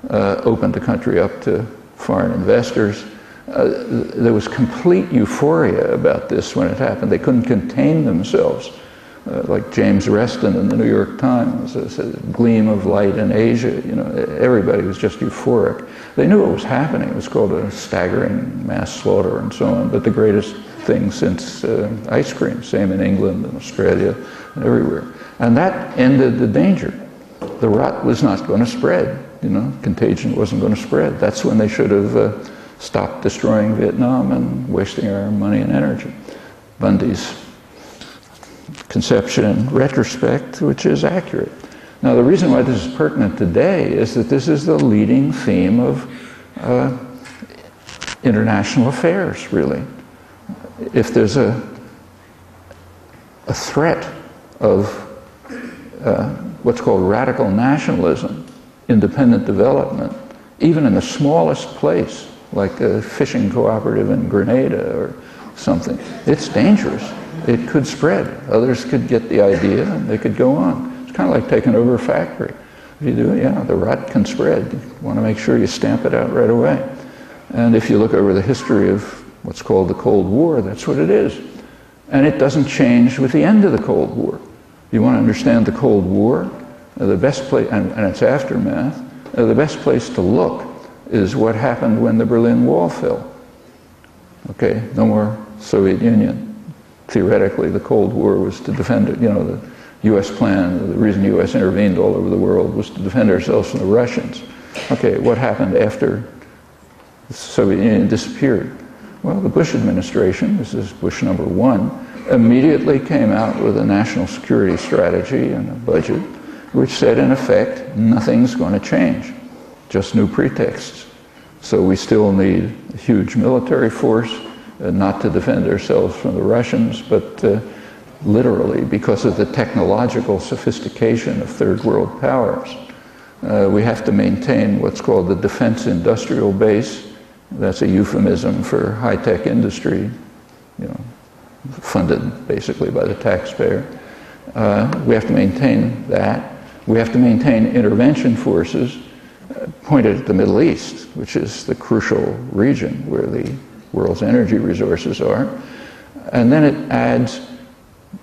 opened the country up to foreign investors. There was complete euphoria about this when it happened. They couldn't contain themselves. Like James Reston in the New York Times, a gleam of light in Asia. Everybody was just euphoric. They knew what was happening. It was called a staggering mass slaughter and so on, but the greatest thing since ice cream, same in England and Australia and everywhere. And that ended the danger. The rot was not going to spread. Contagion wasn't going to spread. That's when they should have stopped destroying Vietnam and wasting our money and energy. Bundy's conception in retrospect, which is accurate. Now, the reason why this is pertinent today is that this is the leading theme of international affairs, really. If there's a threat of what's called radical nationalism, independent development, even in the smallest place, like a fishing cooperative in Grenada or something, it's dangerous. It could spread. Others could get the idea and they could go on. It's kind of like taking over a factory. If you do, yeah, the rot can spread. You want to make sure you stamp it out right away. And if you look over the history of what's called the Cold War, that's what it is. And it doesn't change with the end of the Cold War. You want to understand the Cold War, the best place, and its aftermath, the best place to look is what happened when the Berlin Wall fell. Okay, no more Soviet Union. Theoretically, the Cold War was to defend it. You know, the U.S. plan, the reason the U.S. intervened all over the world was to defend ourselves from the Russians. Okay, what happened after the Soviet Union disappeared? Well, the Bush administration, this is Bush number 1, immediately came out with a national security strategy and a budget which said, in effect, nothing's going to change, just new pretexts. So we still need a huge military force, not to defend ourselves from the Russians, but literally because of the technological sophistication of third world powers. We have to maintain what's called the defense industrial base. That's a euphemism for high-tech industry, you know, funded basically by the taxpayer. We have to maintain that. We have to maintain intervention forces pointed at the Middle East, which is the crucial region where the world's energy resources are. And then it adds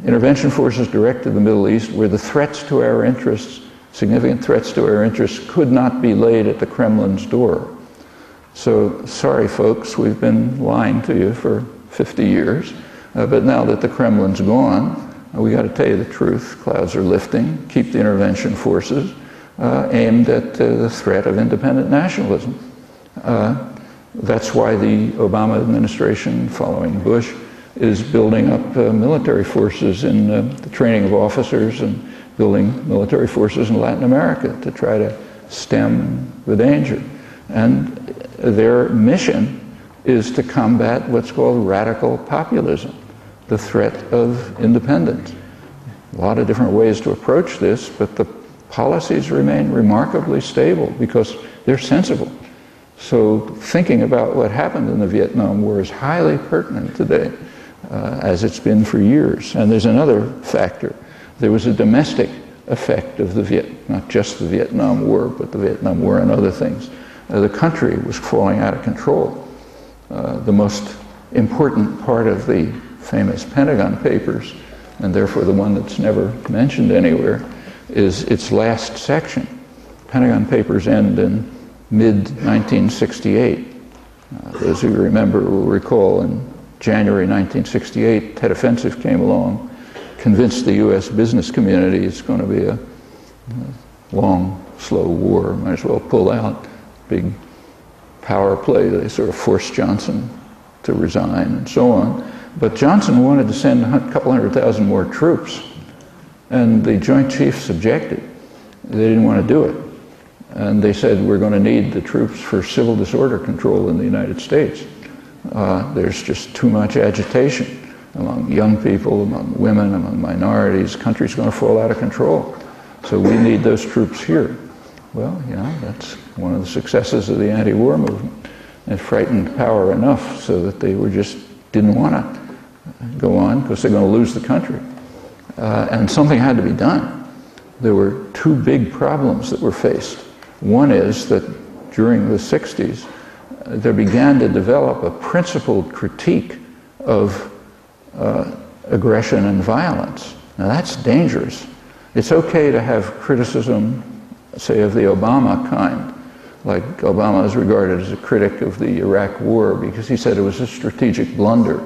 intervention forces directed to the Middle East where the threats to our interests, significant threats to our interests, could not be laid at the Kremlin's door. So, sorry folks, we've been lying to you for 50 years, but now that the Kremlin's gone, we got to tell you the truth. Clouds are lifting. Keep the intervention forces aimed at the threat of independent nationalism. That's why the Obama administration, following Bush, is building up military forces in the training of officers and building military forces in Latin America to try to stem the danger. And their mission is to combat what's called radical populism, the threat of independence. A lot of different ways to approach this, but the policies remain remarkably stable because they're sensible. So thinking about what happened in the Vietnam War is highly pertinent today, as it's been for years. And there's another factor. There was a domestic effect of not just the Vietnam War, but the Vietnam War and other things. The country was falling out of control. The most important part of the famous Pentagon Papers, and therefore the one that's never mentioned anywhere, is its last section. Pentagon Papers end in mid-1968. Those who remember will recall in January 1968, Tet Offensive came along, convinced the U.S. business community it's going to be a long, slow war, might as well pull out. Big power play. They sort of forced Johnson to resign and so on. But Johnson wanted to send a couple 100,000 more troops, and the Joint Chiefs objected. They didn't want to do it. And they said, we're going to need the troops for civil disorder control in the United States. There's just too much agitation among young people, among women, among minorities. The country's going to fall out of control. So we need those troops here. Well, you know, that's one of the successes of the anti-war movement. It frightened power enough so that they didn't want to go on because they're going to lose the country. And something had to be done. There were two big problems that were faced. One is that during the 60s, there began to develop a principled critique of aggression and violence. Now that's dangerous. It's okay to have criticism, say, of the Obama kind. Like Obama is regarded as a critic of the Iraq War because he said it was a strategic blunder.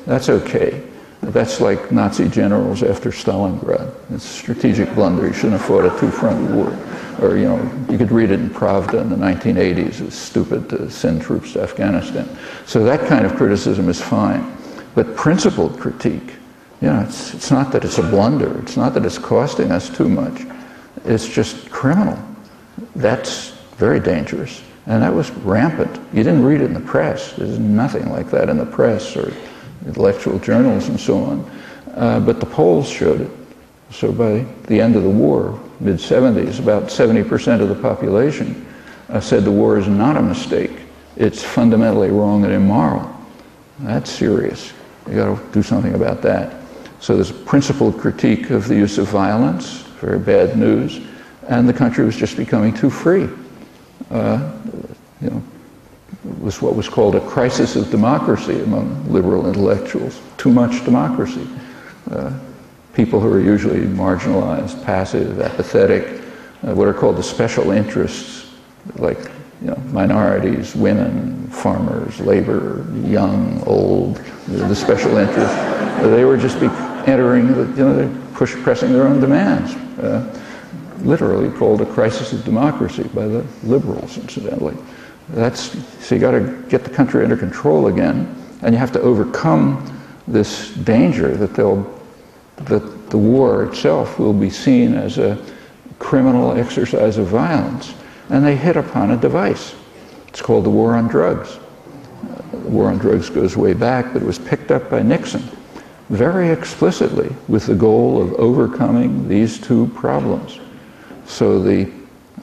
That's okay. That's like Nazi generals after Stalingrad. It's a strategic blunder. You shouldn't have fought a two-front war. Or, you know, you could read it in Pravda in the 1980s. It was stupid to send troops to Afghanistan. So that kind of criticism is fine. But principled critique, you know, it's not that it's a blunder. It's not that it's costing us too much. It's just criminal. That's very dangerous. And that was rampant. You didn't read it in the press. There's nothing like that in the press or intellectual journals and so on. But the polls showed it. So by the end of the war, mid-70s, about 70% of the population said the war is not a mistake. It's fundamentally wrong and immoral. That's serious. You got to do something about that. So there's a principled critique of the use of violence, very bad news. and the country was just becoming too free. It was what was called a crisis of democracy among liberal intellectuals. Too much democracy. People who are usually marginalized, passive, apathetic, what are called the special interests, like minorities, women, farmers, labor, young, old, the special interests. They were just entering, pressing their own demands. Literally called a crisis of democracy by the liberals, incidentally. So you got to get the country under control again, and you have to overcome this danger that the war itself will be seen as a criminal exercise of violence. And they hit upon a device. It's called the war on drugs. The war on drugs goes way back, but it was picked up by Nixon very explicitly with the goal of overcoming these two problems. So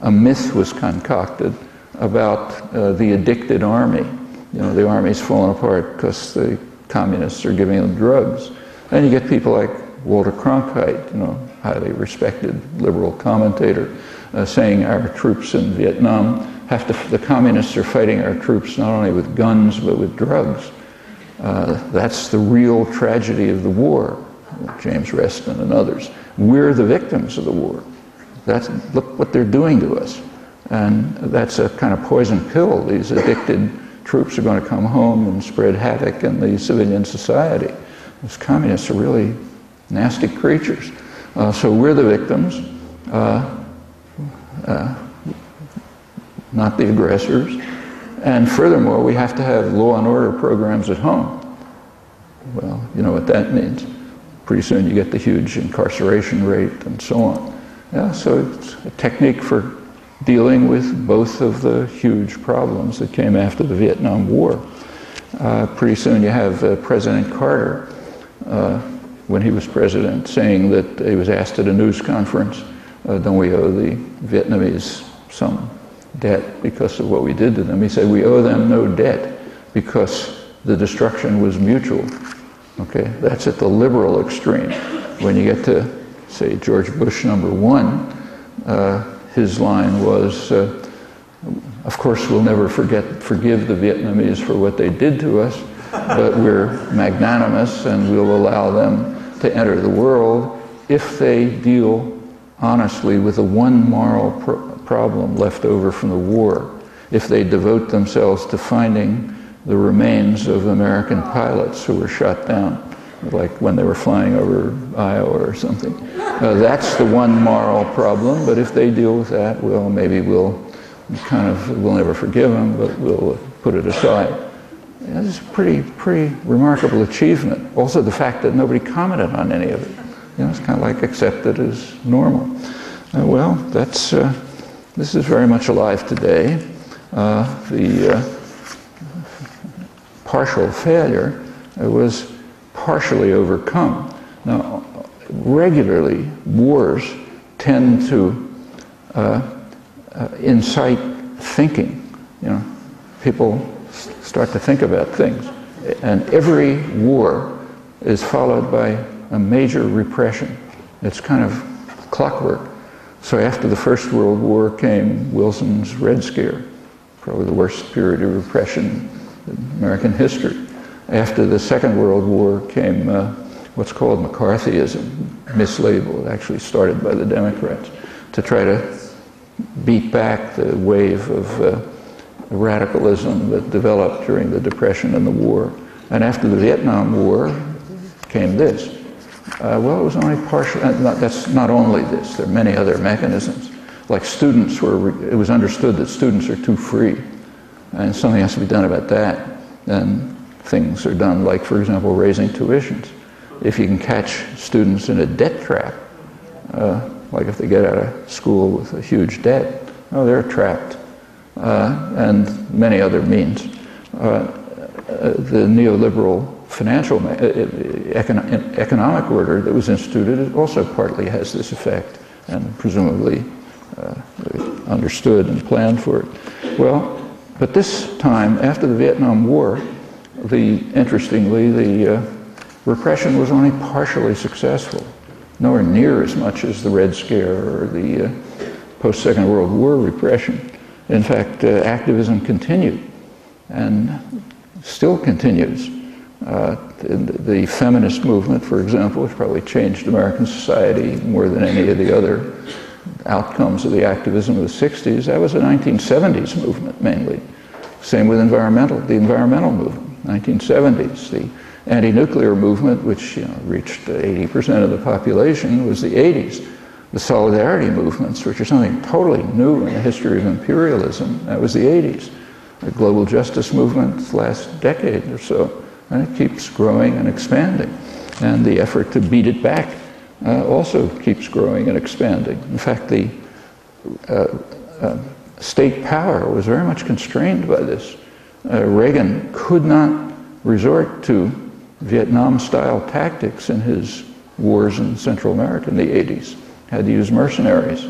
a myth was concocted about the addicted army. The army's fallen apart because the communists are giving them drugs. And you get people like Walter Cronkite, highly respected liberal commentator, saying our troops in Vietnam the communists are fighting our troops not only with guns but with drugs. That's the real tragedy of the war, James Reston and others. We're the victims of the war. Look what they're doing to us. And that's a kind of poison pill. These addicted troops are going to come home and spread havoc in the civilian society. These communists are really nasty creatures. So we're the victims, not the aggressors. And furthermore, we have to have law and order programs at home. Well, you know what that means. Pretty soon you get the huge incarceration rate and so on. Yeah, so it's a technique for dealing with both of the huge problems that came after the Vietnam War. Pretty soon you have President Carter, when he was president, saying that he was asked at a news conference, don't we owe the Vietnamese some debt because of what we did to them? He said, we owe them no debt because the destruction was mutual. Okay, that's at the liberal extreme. When you get to, say, George Bush #1, his line was, of course we'll never forgive the Vietnamese for what they did to us, but we're magnanimous and we'll allow them to enter the world if they deal honestly with the one moral problem left over from the war, if they devote themselves to finding the remains of American pilots who were shot down, like when they were flying over Iowa or something. That's the one moral problem, but if they deal with that, well, maybe we'll never forgive them, but we'll put it aside. This is a pretty remarkable achievement. Also the fact that nobody commented on any of it. It's kind of like accepted as normal. Well, this is very much alive today. The partial failure was partially overcome. Now, regularly, wars tend to incite thinking. People start to think about things. And every war is followed by a major repression. It's kind of clockwork. So after the First World War came Wilson's Red Scare, probably the worst period of repression in American history. After the Second World War came what's called McCarthyism, mislabeled, actually started by the Democrats, to try to beat back the wave of radicalism that developed during the Depression and the war. And after the Vietnam War came this. Well, it was only partial, that's not only this, there are many other mechanisms. Like students it was understood that students are too free, and something has to be done about that. And things are done like, for example, raising tuitions. If you can catch students in a debt trap, like if they get out of school with a huge debt, they're trapped. And many other means. The neoliberal financial economic order that was instituted also partly has this effect, and presumably understood and planned for it. Well, but this time, after the Vietnam War, interestingly, the repression was only partially successful, nowhere near as much as the Red Scare or the post-Second World War repression. In fact, activism continued and still continues. The feminist movement, for example, which probably changed American society more than any of the other outcomes of the activism of the 60s, that was a 1970s movement mainly. Same with the environmental movement, 1970s. The anti-nuclear movement, which reached 80% of the population, was the 80s. The solidarity movements, which are something totally new in the history of imperialism, that was the 80s. The global justice movement, the last decade or so, and it keeps growing and expanding. And the effort to beat it back also keeps growing and expanding. In fact, the state power was very much constrained by this. Reagan could not resort to Vietnam-style tactics in his wars in Central America in the 80s. Had to use mercenaries.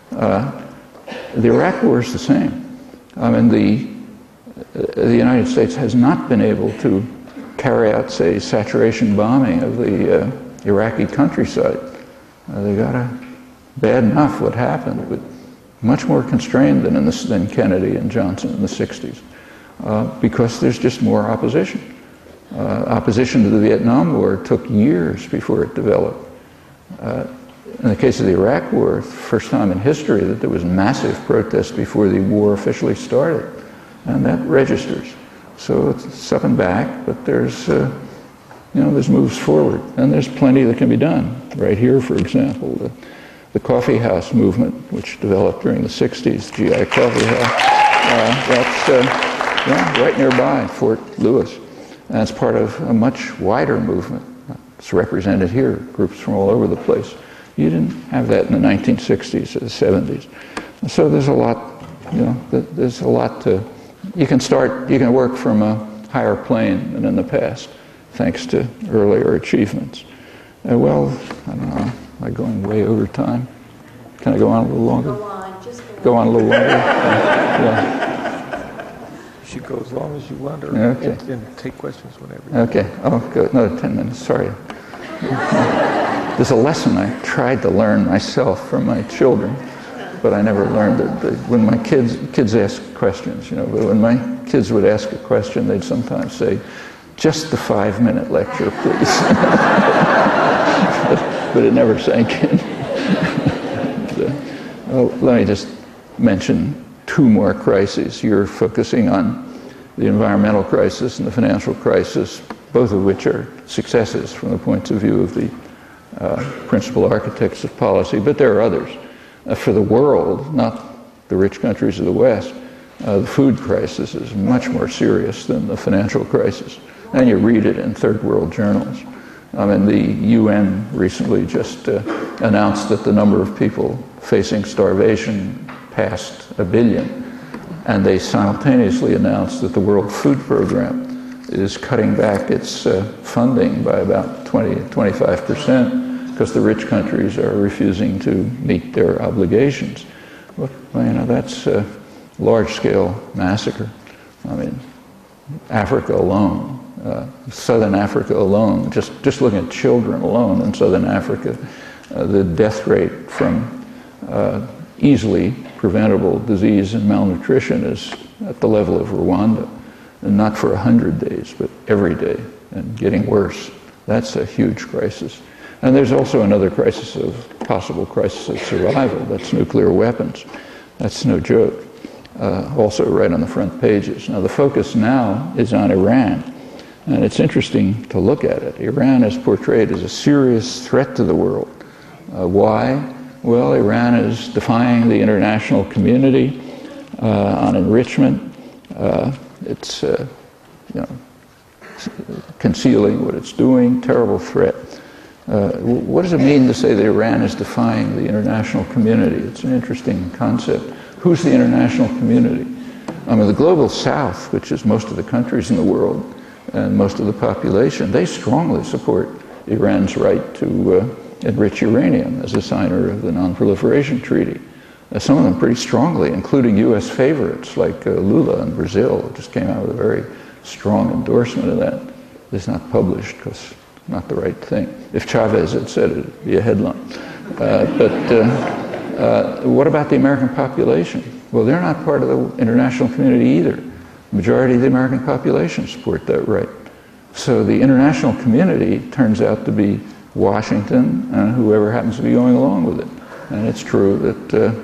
The Iraq War is the same. I mean, the United States has not been able to carry out, say, saturation bombing of the Iraqi countryside. They got bad enough what happened, but much more constrained than Kennedy and Johnson in the 60s, because there's just more opposition. Opposition to the Vietnam War took years before it developed. In the case of the Iraq War, first time in history that there was massive protest before the war officially started, and that registers. So it's up and back, but there's moves forward, and there's plenty that can be done. Right here, for example, the coffee house movement, which developed during the 60s, GI Coffee House, that's right nearby, Fort Lewis. And it's part of a much wider movement. It's represented here, groups from all over the place. You didn't have that in the 1960s or the 70s. So there's a lot, there's a lot to, you can work from a higher plane than in the past, thanks to earlier achievements. Well, I don't know, am I going way over time? Can I go on a little longer? Go on, just go on a little longer? Yeah. You should go as long as you want, or okay. and take questions whenever. Okay, I'll go another 10 minutes, sorry. There's a lesson I tried to learn myself from my children, but I never learned it. When my kids ask questions, but when my kids would ask a question, they'd sometimes say, "Just the 5-minute lecture, please." but it never sank in. Let me just mention 2 more crises. You're focusing on the environmental crisis and the financial crisis, both of which are successes from the point of view of the principal architects of policy, but there are others. For the world, not the rich countries of the West, the food crisis is much more serious than the financial crisis. And you read it in third world journals. I mean, the UN recently just announced that the number of people facing starvation passed 1 billion. And they simultaneously announced that the World Food Program is cutting back its funding by about 25% because the rich countries are refusing to meet their obligations. Well, that's a large-scale massacre. I mean, Africa alone, Southern Africa alone, just looking at children alone in Southern Africa, the death rate from easily preventable disease and malnutrition is at the level of Rwanda, and not for 100 days, but every day, and getting worse. That's a huge crisis. And there's also another possible crisis of survival. That's nuclear weapons. That's no joke. Also right on the front pages. Now the focus now is on Iran, and it's interesting to look at it. Iran is portrayed as a serious threat to the world. Why? Well, Iran is defying the international community on enrichment. It's concealing what it's doing, terrible threat. What does it mean to say that Iran is defying the international community? It's an interesting concept. Who's the international community? I mean, the global south, which is most of the countries in the world and most of the population, they strongly support Iran's right to enrich uranium as a signer of the Non-Proliferation Treaty. Some of them pretty strongly, including U.S. favorites like Lula in Brazil, just came out with a very strong endorsement of that. It's not published because it's not the right thing. If Chavez had said it, it'd be a headline. What about the American population? Well, they're not part of the international community either. The majority of the American population support that right. So the international community turns out to be Washington and whoever happens to be going along with it. And it's true that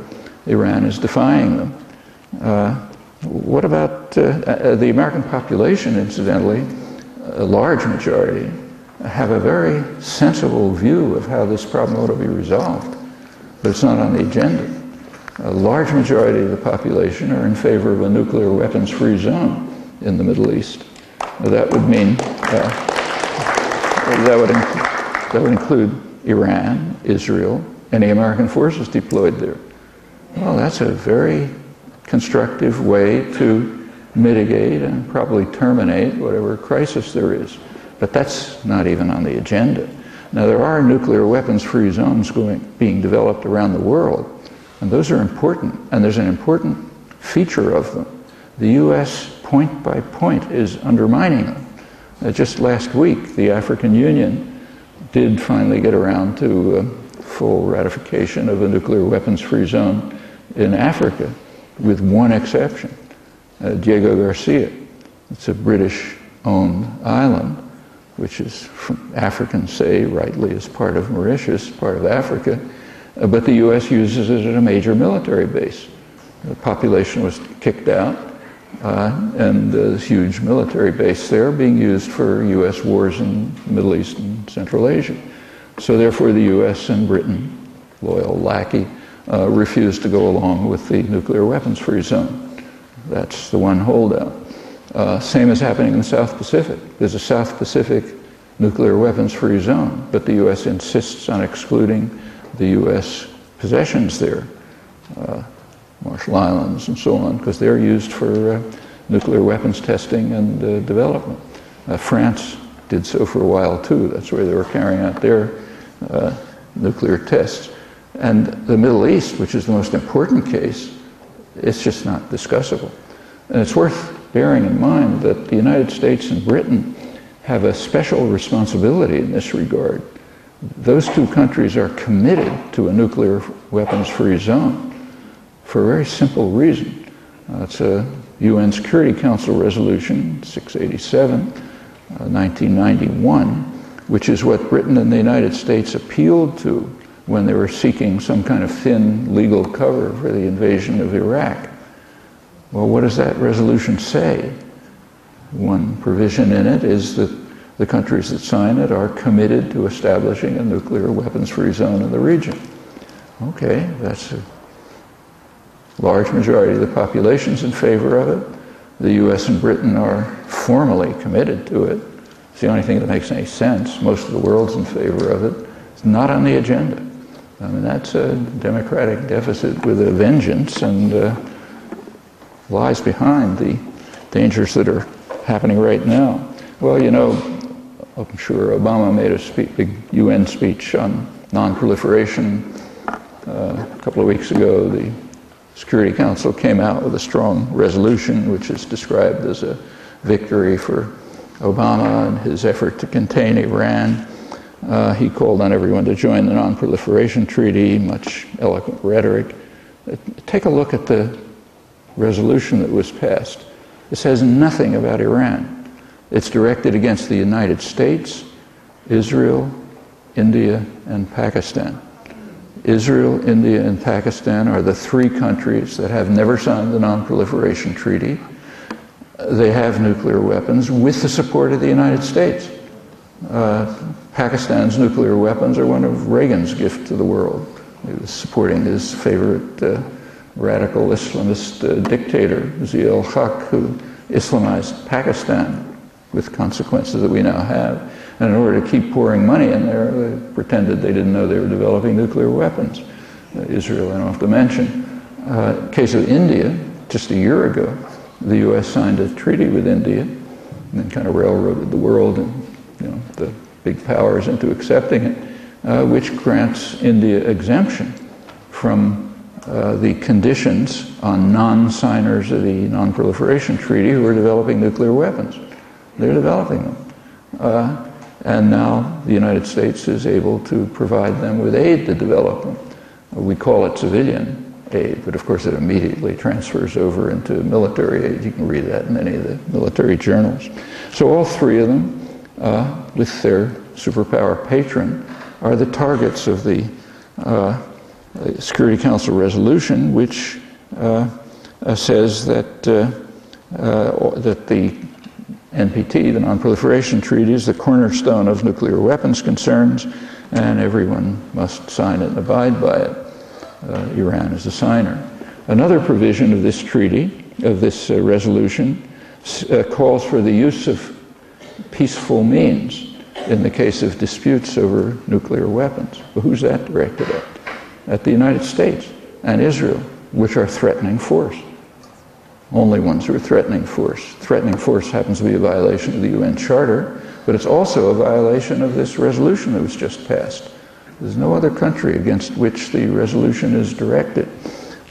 Iran is defying them. What about the American population, incidentally, a large majority, have a very sensible view of how this problem ought to be resolved, but it's not on the agenda. A large majority of the population are in favor of a nuclear weapons-free zone in the Middle East. That would mean that would include Iran, Israel, any American forces deployed there. Well, that's a very constructive way to mitigate and probably terminate whatever crisis there is. But that's not even on the agenda. Now, there are nuclear weapons-free zones being developed around the world, and those are important, and there's an important feature of them. The U.S. point by point is undermining them. Just last week, the African Union did finally get around to full ratification of a nuclear weapons-free zone in Africa, with one exception, Diego Garcia. It's a British-owned island, which is, Africans say, rightly, is part of Mauritius, part of Africa, but the U.S. uses it as a major military base. The population was kicked out, and there's a huge military base there being used for U.S. wars in the Middle East and Central Asia. So therefore the U.S. and Britain, loyal lackey, refused to go along with the nuclear weapons-free zone. That's the one holdout. Same is happening in the South Pacific. There's a South Pacific nuclear weapons-free zone, but the U.S. insists on excluding the U.S. possessions there, Marshall Islands and so on, because they're used for nuclear weapons testing and development. France did so for a while too. That's where they were carrying out their nuclear tests. And the Middle East, which is the most important case, it's just not discussable. And it's worth bearing in mind that the United States and Britain have a special responsibility in this regard. Those two countries are committed to a nuclear weapons-free zone for a very simple reason. It's a UN Security Council resolution, 687, 1991, which is what Britain and the United States appealed to when they were seeking some kind of thin legal cover for the invasion of Iraq. Well, what does that resolution say? One provision in it is that the countries that sign it are committed to establishing a nuclear weapons-free zone in the region. Okay, that's a large majority of the population's in favor of it. The U.S. and Britain are formally committed to it. It's the only thing that makes any sense. Most of the world's in favor of it. It's not on the agenda. I mean, that's a democratic deficit with a vengeance, and lies behind the dangers that are happening right now. Well, you know, I'm sure Obama made a big UN speech on non-proliferation a couple of weeks ago. The Security Council came out with a strong resolution, which is described as a victory for Obama and his effort to contain Iran. He called on everyone to join the Non-Proliferation Treaty, much eloquent rhetoric. Take a look at the resolution that was passed. It says nothing about Iran. It's directed against the United States, Israel, India, and Pakistan. Israel, India, and Pakistan are the three countries that have never signed the Non-Proliferation Treaty. They have nuclear weapons with the support of the United States. Pakistan's nuclear weapons are one of Reagan's gifts to the world. He was supporting his favorite radical Islamist dictator, Zia-ul-Haq, who Islamized Pakistan with consequences that we now have. And in order to keep pouring money in there, they pretended they didn't know they were developing nuclear weapons. Israel, I don't have to mention. In case of India, just a year ago, the U.S. signed a treaty with India and then kind of railroaded the world and the big powers into accepting it, which grants India exemption from the conditions on non-signers of the Non-Proliferation Treaty who are developing nuclear weapons. They're developing them. And now the United States is able to provide them with aid to develop them. We call it civilian aid, but of course it immediately transfers over into military aid. You can read that in any of the military journals. So all three of them, with their superpower patron, are the targets of the Security Council resolution, which says that that the NPT, the Non-Proliferation Treaty, is the cornerstone of nuclear weapons concerns, and everyone must sign it and abide by it. Iran is a signer. Another provision of this treaty, of this resolution, calls for the use of peaceful means in the case of disputes over nuclear weapons. Well, who's that directed at? At the United States and Israel, which are threatening force. Only ones who are threatening force. Threatening force happens to be a violation of the UN Charter, but it's also a violation of this resolution that was just passed. There's no other country against which the resolution is directed.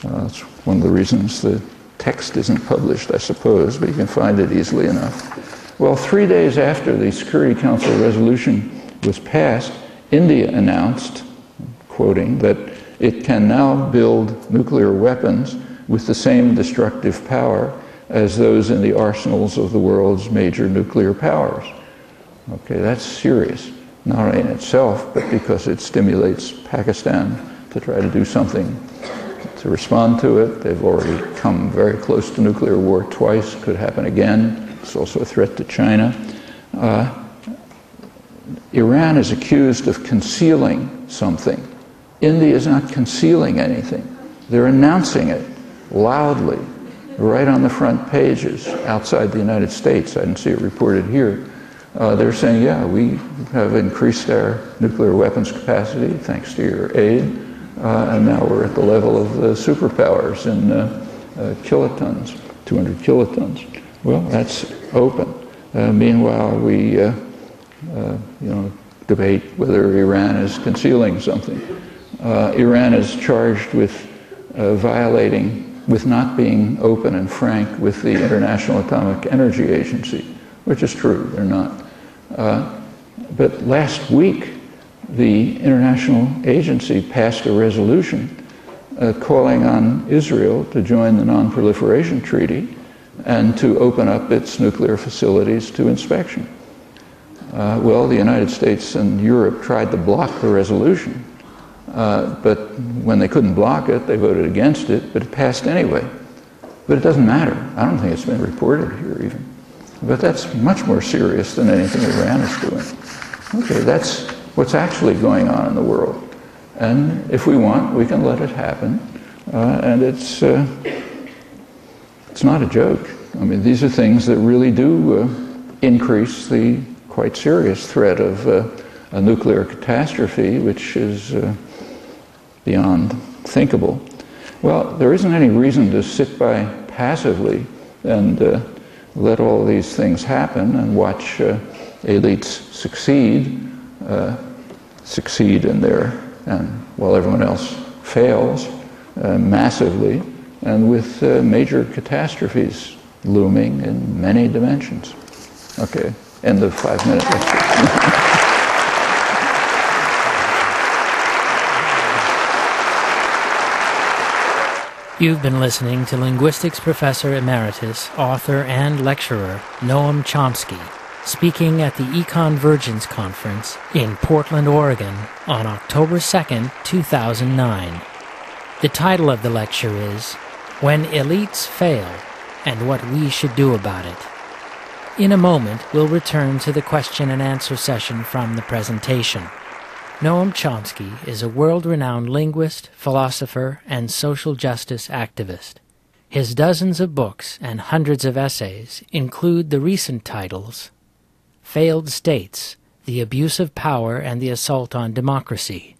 That's one of the reasons the text isn't published, I suppose, but you can find it easily enough. Well, 3 days after the Security Council resolution was passed, India announced, quoting, that it can now build nuclear weapons with the same destructive power as those in the arsenals of the world's major nuclear powers. Okay, that's serious, not only in itself, but because it stimulates Pakistan to try to do something to respond to it. They've already come very close to nuclear war twice, could happen again. It's also a threat to China. Iran is accused of concealing something. India is not concealing anything. They're announcing it loudly, right on the front pages outside the United States. I didn't see it reported here. They're saying, yeah, we have increased our nuclear weapons capacity thanks to your aid, and now we're at the level of the superpowers in kilotons, 200 kilotons. Well, that's open. Meanwhile, we debate whether Iran is concealing something. Iran is charged with with not being open and frank with the International Atomic Energy Agency, which is true, they're not. But last week, the international agency passed a resolution calling on Israel to join the Non-Proliferation Treaty and to open up its nuclear facilities to inspection. Well, the United States and Europe tried to block the resolution, but when they couldn't block it, they voted against it, but it passed anyway. But it doesn't matter. I don't think it's been reported here even. But that's much more serious than anything Iran is doing. Okay, that's what's actually going on in the world. And if we want, we can let it happen. And it's not a joke. I mean, these are things that really do increase the quite serious threat of a nuclear catastrophe, which is beyond thinkable. Well, there isn't any reason to sit by passively and let all these things happen and watch elites succeed in and while everyone else fails massively, and with major catastrophes looming in many dimensions. Okay, end of 5-minute lecture. You've been listening to linguistics professor emeritus, author, and lecturer Noam Chomsky, speaking at the Econvergence Conference in Portland, Oregon on October 2nd, 2009. The title of the lecture is When Elites Fail and What We Should Do About It. In a moment, we'll return to the question and answer session from the presentation. Noam Chomsky is a world-renowned linguist, philosopher, and social justice activist. His dozens of books and hundreds of essays include the recent titles Failed States, The Abuse of Power and the Assault on Democracy,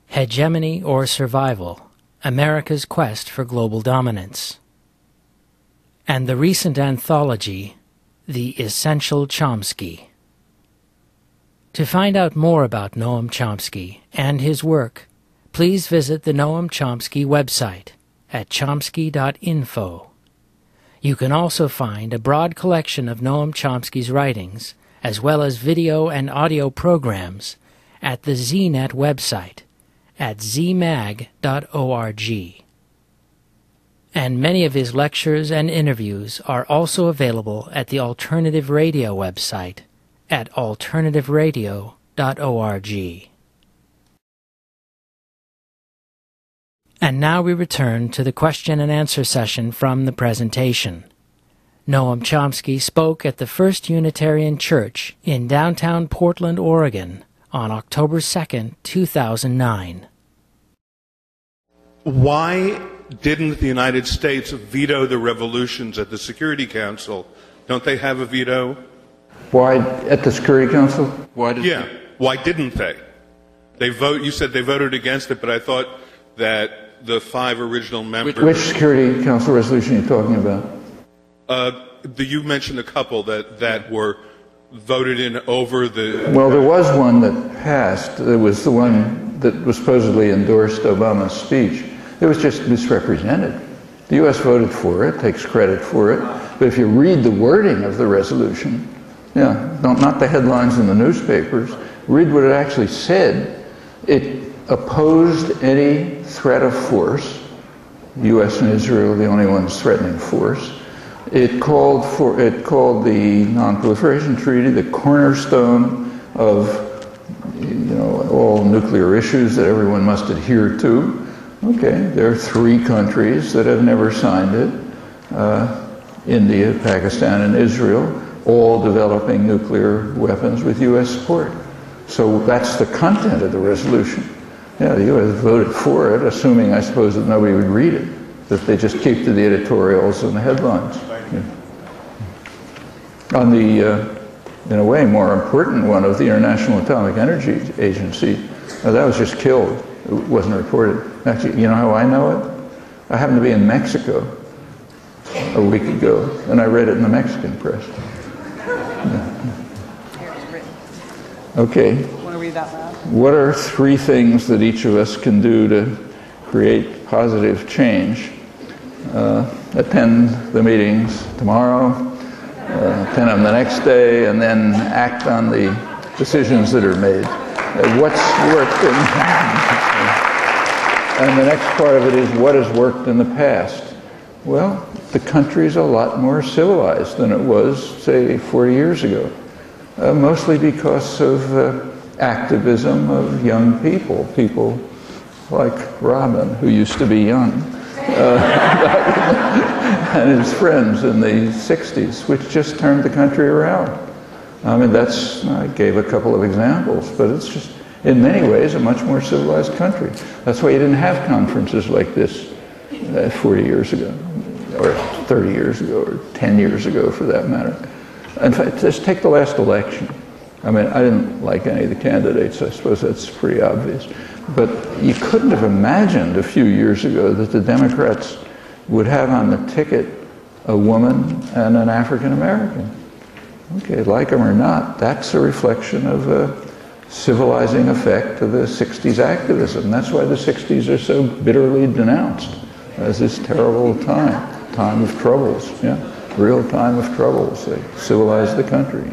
Hegemony or Survival, America's Quest for Global Dominance, and the recent anthology, The Essential Chomsky. To find out more about Noam Chomsky and his work, please visit the Noam Chomsky website at chomsky.info. You can also find a broad collection of Noam Chomsky's writings, as well as video and audio programs, at the ZNet website at zmag.org. And many of his lectures and interviews are also available at the Alternative Radio website at alternativeradio.org. And now we return to the question and answer session from the presentation. Noam Chomsky spoke at the First Unitarian Church in downtown Portland, Oregon on October 2nd, 2009. Why didn't the United States veto the resolutions at the Security Council? Don't they have a veto? Why at the Security Council? Why didn't they? You said they voted against it, but I thought that the 5 original members... Which Security Council resolution are you talking about? You mentioned a couple that were voted in over the... Well, there was one that passed. It was the one that was supposedly endorsed Obama's speech. It was just misrepresented. The U.S. voted for it, takes credit for it, but if you read the wording of the resolution, not the headlines in the newspapers, read what it actually said. It opposed any threat of force. The U.S. and Israel are the only ones threatening force. It called the Non-Proliferation Treaty the cornerstone of all nuclear issues that everyone must adhere to. Okay, there are 3 countries that have never signed it: India, Pakistan, and Israel, all developing nuclear weapons with U.S. support. So that's the content of the resolution. Yeah, the U.S. voted for it, assuming, I suppose, that nobody would read it, that they just keep to the editorials and the headlines. Yeah. On the, in a way, more important one of the International Atomic Energy Agency, that was just killed. It wasn't reported. Actually, you know how I know it? I happened to be in Mexico a week ago, and I read it in the Mexican press. Yeah. Okay. Want to read that loud? What are 3 things that each of us can do to create positive change? Attend the meetings tomorrow, attend them the next day, and then act on the decisions that are made. What's worked and the next part of it is what has worked in the past. Well, the country's a lot more civilized than it was, say, 40 years ago, mostly because of activism of young people like Robin, who used to be young, and his friends in the 60s, which just turned the country around. I mean, I gave a couple of examples, but it's just, in many ways, a much more civilized country. That's why you didn't have conferences like this 40 years ago, or 30 years ago, or 10 years ago, for that matter. In fact, just take the last election. I mean, I didn't like any of the candidates. I suppose that's pretty obvious. But you couldn't have imagined a few years ago that the Democrats would have on the ticket a woman and an African American. Okay, like them or not, that's a reflection of a civilizing effect of the 60s activism. That's why the 60s are so bitterly denounced as this terrible time of troubles, real time of troubles. They civilized the country.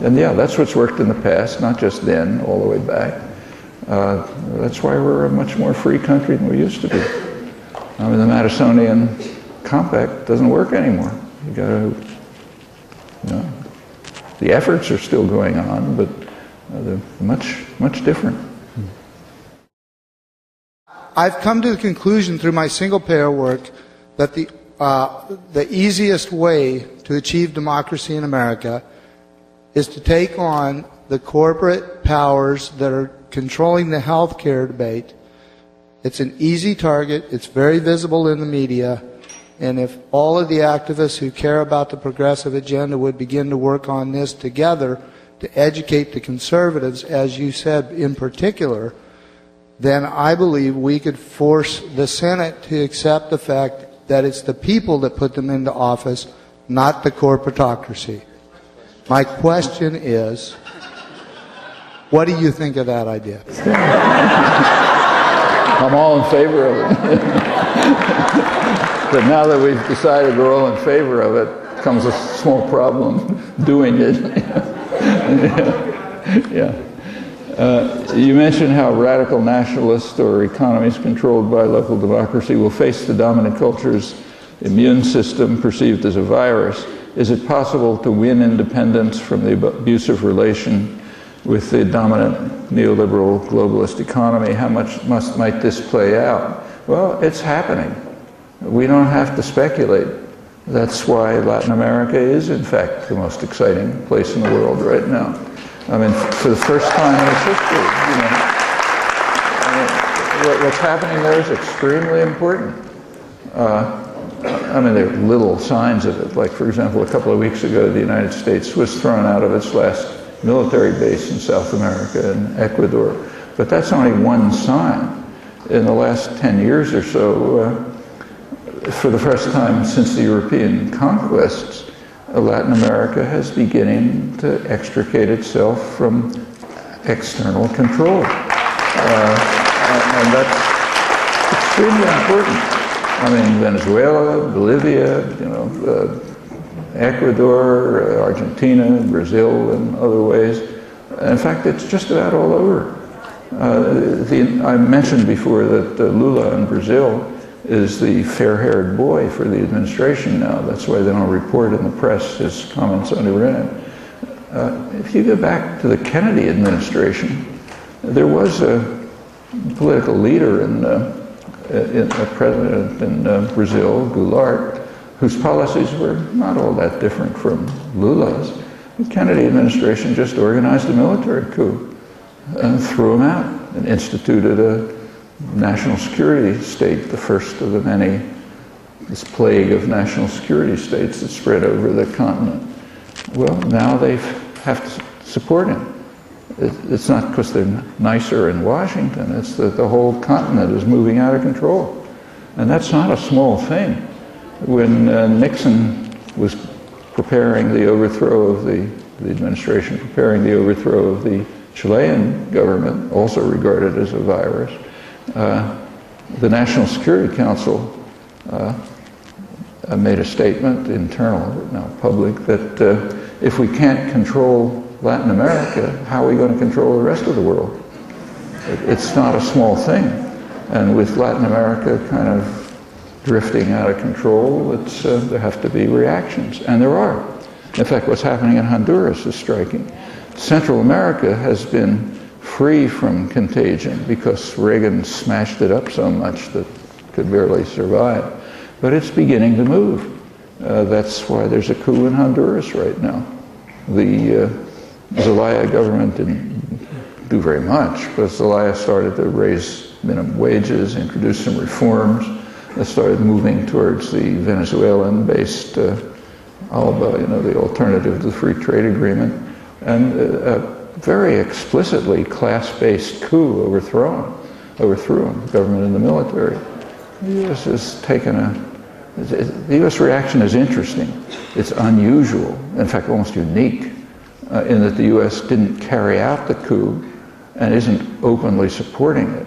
And that's what's worked in the past, not just then, all the way back. That's why we're a much more free country than we used to be. I mean, the Madisonian Compact doesn't work anymore. You got to, the efforts are still going on, but they're much, much different. I've come to the conclusion through my single-payer work that the easiest way to achieve democracy in America is to take on the corporate powers that are controlling the health care debate. It's an easy target. It's very visible in the media. And if all of the activists who care about the progressive agenda would begin to work on this together to educate the conservatives, as you said in particular, then I believe we could force the Senate to accept the fact that it's the people that put them into office, not the corporatocracy. My question is, what do you think of that idea? I'm all in favor of it. But now that we've decided we're all in favor of it, comes a small problem doing it. Yeah. You mentioned how radical nationalists or economies controlled by local democracy will face the dominant culture's immune system perceived as a virus. Is it possible to win independence from the abusive relation with the dominant neoliberal globalist economy? How much might this play out? Well, it's happening. We don't have to speculate. That's why Latin America is, in fact, the most exciting place in the world right now. I mean, for the first time in its history, what's happening there is extremely important. I mean, there are little signs of it. Like, for example, a couple of weeks ago, the United States was thrown out of its last military base in South America, in Ecuador. But that's only one sign. In the last 10 years or so, for the first time since the European conquests, Latin America has beginning to extricate itself from external control. And that's extremely important. I mean, Venezuela, Bolivia, Ecuador, Argentina, Brazil, and other ways. In fact, it's just about all over. I mentioned before that Lula in Brazil is the fair-haired boy for the administration now. That's why they don't report in the press his comments on Iran. If you go back to the Kennedy administration, there was a political leader a president in Brazil, Goulart, whose policies were not all that different from Lula's. The Kennedy administration just organized a military coup and threw him out and instituted a national security state, the first of the many, this plague of national security states that spread over the continent. Well, now they have to support him. It's not because they're nicer in Washington, it's that the whole continent is moving out of control. And that's not a small thing. When Nixon was preparing the overthrow of the administration, preparing the overthrow of the Chilean government, also regarded as a virus, the National Security Council made a statement, internal, now public, that if we can't control Latin America, how are we going to control the rest of the world? It's not a small thing. And with Latin America kind of drifting out of control, there have to be reactions, and there are. In fact, what's happening in Honduras is striking. Central America has been free from contagion because Reagan smashed it up so much that it could barely survive. But it's beginning to move. That's why there's a coup in Honduras right now. The Zelaya government didn't do very much, but Zelaya started to raise minimum wages, introduce some reforms. They started moving towards the Venezuelan-based ALBA, the alternative to the free trade agreement, and a very explicitly class-based coup overthrew him, the government and the military. The U.S. has taken the U.S. reaction is interesting. It's unusual, in fact, almost unique, in that the U.S. didn't carry out the coup and isn't openly supporting it.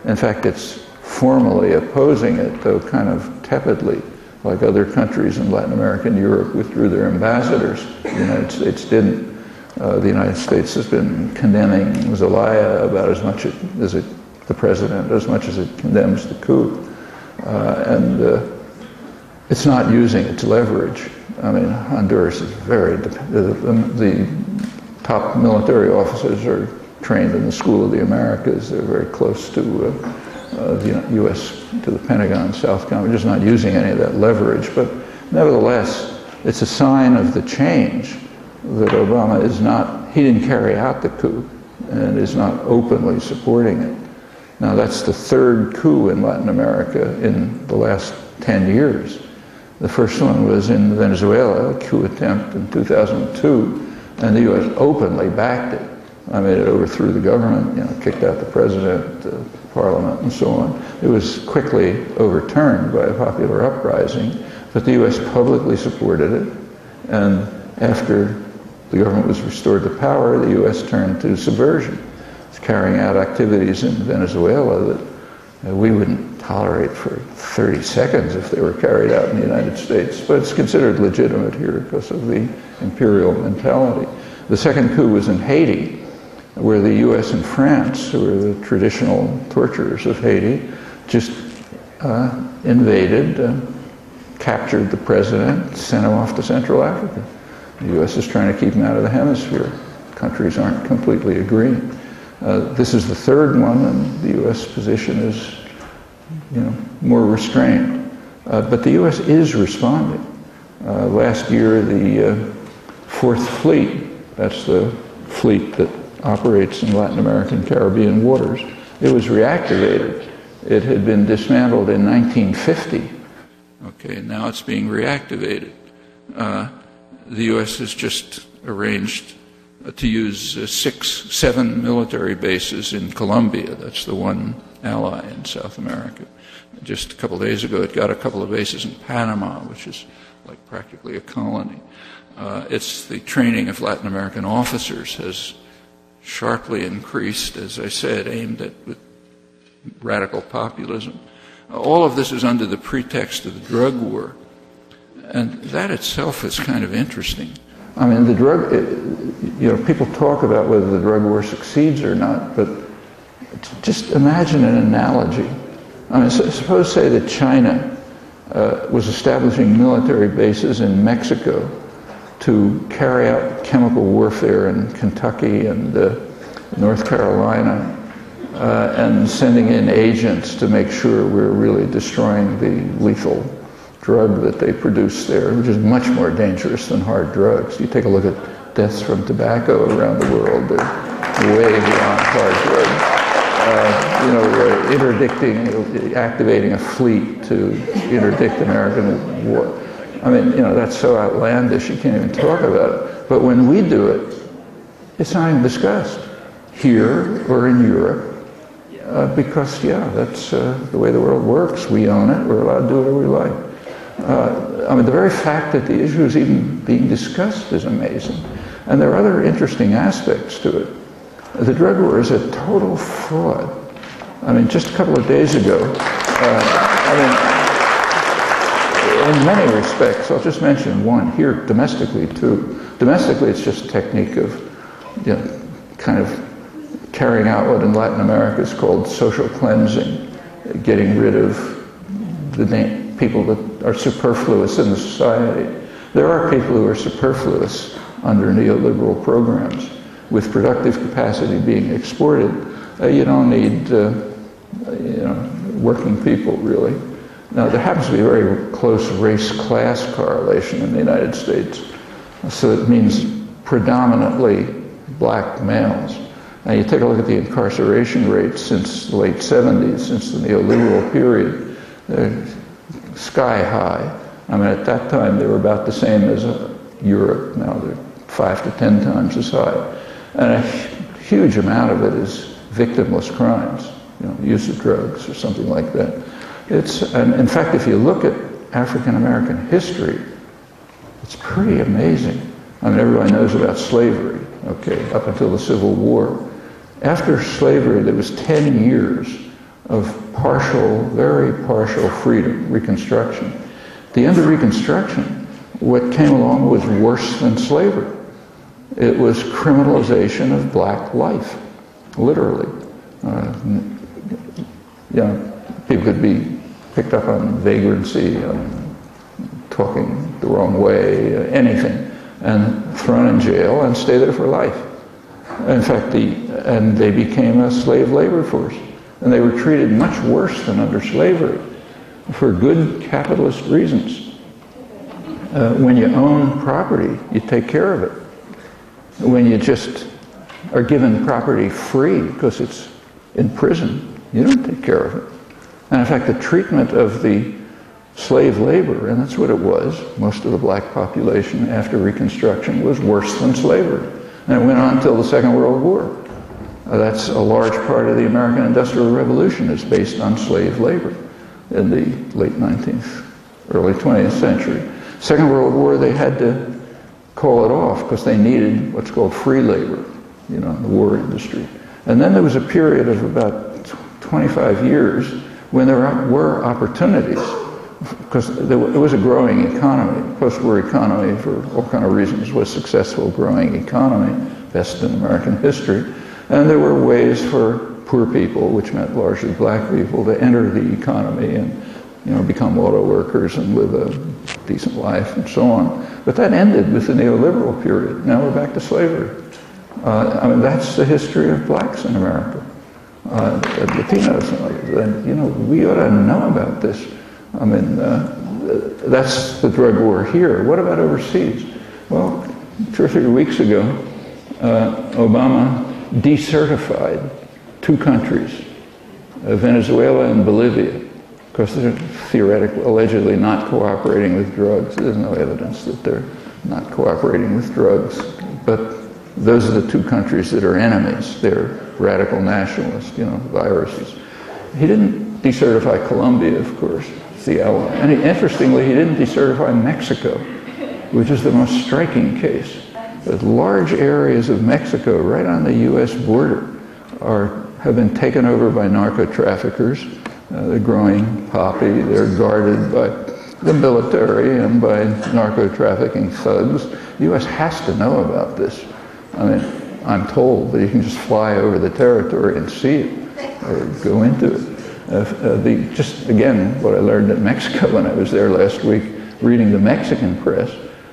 In fact, it's formally opposing it, though kind of tepidly, like other countries in Latin America and Europe withdrew their ambassadors. The United States didn't. The United States has been condemning Zelaya about as much as the president, as much as it condemns the coup. And it's not using its leverage. I mean, Honduras is the top military officers are trained in the School of the Americas. They're very close to the U.S., to the Pentagon, Southcom. We're just not using any of that leverage. But nevertheless, it's a sign of the change that Obama he didn't carry out the coup and is not openly supporting it. Now, that's the third coup in Latin America in the last 10 years. The first one was in Venezuela, a coup attempt in 2002, and the U.S. openly backed it. I mean, it overthrew the government, kicked out the president, the parliament, and so on. It was quickly overturned by a popular uprising, but the U.S. publicly supported it, and after the government was restored to power, the U.S. turned to subversion. It's carrying out activities in Venezuela that we wouldn't tolerate for 30 seconds if they were carried out in the United States, but it's considered legitimate here because of the imperial mentality. The second coup was in Haiti, where the U.S. and France, who are the traditional torturers of Haiti, just invaded, captured the president, sent him off to Central Africa. The U.S. is trying to keep him out of the hemisphere. Countries aren't completely agreeing. This is the third one, and the U.S. position is, more restrained. But the U.S. is responding. Last year, the Fourth Fleet, that's the fleet that operates in Latin American Caribbean waters, it was reactivated. It had been dismantled in 1950. Okay, now it's being reactivated. The U.S. has just arranged to use 6-7 military bases in Colombia. That's the one ally in South America. Just a couple of days ago, it got a couple of bases in Panama, which is like practically a colony. It's the training of Latin American officers has sharply increased, as I said, aimed at radical populism. All of this is under the pretext of the drug war. And that itself is kind of interesting. I mean, the drug, people talk about whether the drug war succeeds or not, but just imagine an analogy. I mean, suppose, say, that China was establishing military bases in Mexico to carry out chemical warfare in Kentucky and North Carolina, and sending in agents to make sure we're really destroying the lethal drug that they produce there, which is much more dangerous than hard drugs. You take a look at deaths from tobacco around the world, they're way beyond hard drugs. Activating a fleet to interdict American war. I mean, that's so outlandish you can't even talk about it. But when we do it, it's not even discussed here or in Europe, because that's the way the world works. We own it. We're allowed to do whatever we like. I mean, the very fact that the issue is even being discussed is amazing. And there are other interesting aspects to it. The drug war is a total fraud. I mean, just a couple of days ago, in many respects, I'll just mention one here domestically too. Domestically, it's just a technique of, kind of carrying out what in Latin America is called social cleansing, getting rid of the people that are superfluous in the society. There are people who are superfluous under neoliberal programs. With productive capacity being exported, you don't need working people, really. Now, there happens to be a very close race-class correlation in the United States, so it means predominantly black males. Now, you take a look at the incarceration rates since the late 70s, since the neoliberal period, they're sky high. I mean, at that time, they were about the same as Europe. Now they're 5 to 10 times as high. And a huge amount of it is victimless crimes, use of drugs or something like that. And in fact, if you look at African American history, it's pretty amazing. I mean, everybody knows about slavery, up until the Civil War. After slavery, there was 10 years of very partial freedom, Reconstruction. At the end of Reconstruction, what came along was worse than slavery. It was criminalization of black life, literally. People could be picked up on vagrancy, talking the wrong way, anything, and thrown in jail and stay there for life. In fact, and they became a slave labor force. And they were treated much worse than under slavery for good capitalist reasons. When you own property, you take care of it. When you just are given property free because it's in prison, you don't take care of it. And in fact, the treatment of the slave labor, and that's what it was, most of the black population after Reconstruction was worse than slavery. And it went on until the Second World War. That's a large part of the American Industrial Revolution is based on slave labor in the late 19th, early 20th century. Second World War, they had to call it off because they needed what's called free labor, in the war industry. And then there was a period of about 25 years when there were opportunities because it was a growing economy. Post-war economy, for all kind of reasons, was a successful growing economy, best in American history. And there were ways for poor people, which meant largely black people, to enter the economy and become auto workers and live a decent life and so on. But that ended with the neoliberal period. Now we're back to slavery. That's the history of blacks in America, Latinos and others. And, we ought to know about this. That's the drug war here. What about overseas? Well, 2 or 3 weeks ago, Obama decertified 2 countries, Venezuela and Bolivia, because they're theoretically, allegedly not cooperating with drugs. There's no evidence that they're not cooperating with drugs. But those are the 2 countries that are enemies. They're radical nationalist, viruses. He didn't decertify Colombia, of course, the ally. And interestingly, he didn't decertify Mexico, which is the most striking case. That large areas of Mexico, right on the U.S. border, have been taken over by narco-traffickers. They're growing poppy. They're guarded by the military and by narco-trafficking thugs. The U.S. has to know about this. I'm told that you can just fly over the territory and see it, or go into it. Just again, what I learned in Mexico when I was there last week, reading the Mexican press,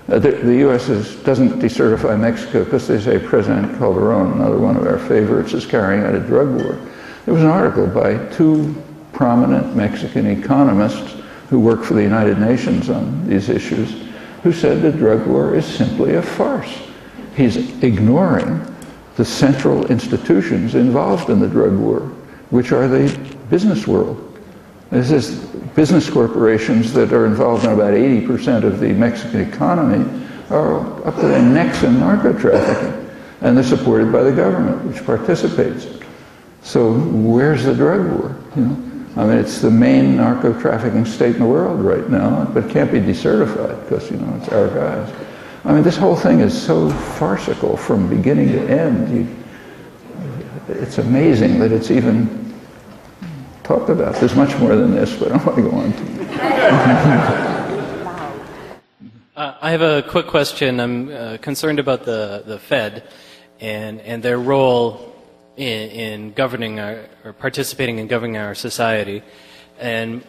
the U.S. doesn't decertify Mexico because they say President Calderon, another one of our favorites, is carrying out a drug war. There was an article by 2 prominent Mexican economists who work for the United Nations on these issues, who said the drug war is simply a farce. He's ignoring the central institutions involved in the drug war, which are the business world. This is business corporations that are involved in about 80% of the Mexican economy are up to their necks in narco-trafficking, and they're supported by the government, which participates. So where's the drug war? It's the main narco-trafficking state in the world right now, but it can't be decertified because, it's our guys. This whole thing is so farcical from beginning to end. It's amazing that it's even talked about. There's much more than this, but I don't want to go on to. I have a quick question. I'm concerned about the Fed and their role in governing or participating in governing our society. And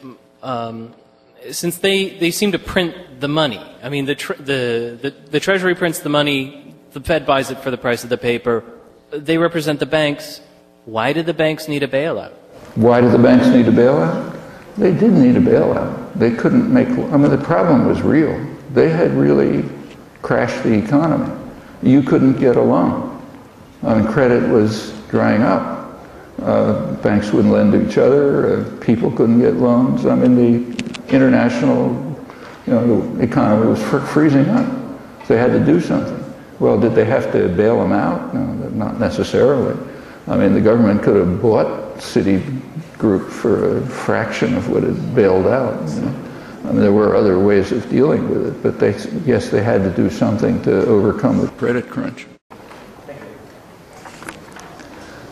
since they seem to print the money, the Treasury prints the money, the Fed buys it for the price of the paper, they represent the banks. Why did the banks need a bailout? Why did the banks need a bailout? They did need a bailout. They couldn't make, the problem was real. They had really crashed the economy. You couldn't get a loan. Credit was drying up. Banks wouldn't lend to each other. People couldn't get loans. The international, the economy was freezing up. They had to do something. Well, did they have to bail them out? No, not necessarily. The government could have bought Citigroup for a fraction of what it bailed out. There were other ways of dealing with it, but yes, they had to do something to overcome the credit crunch.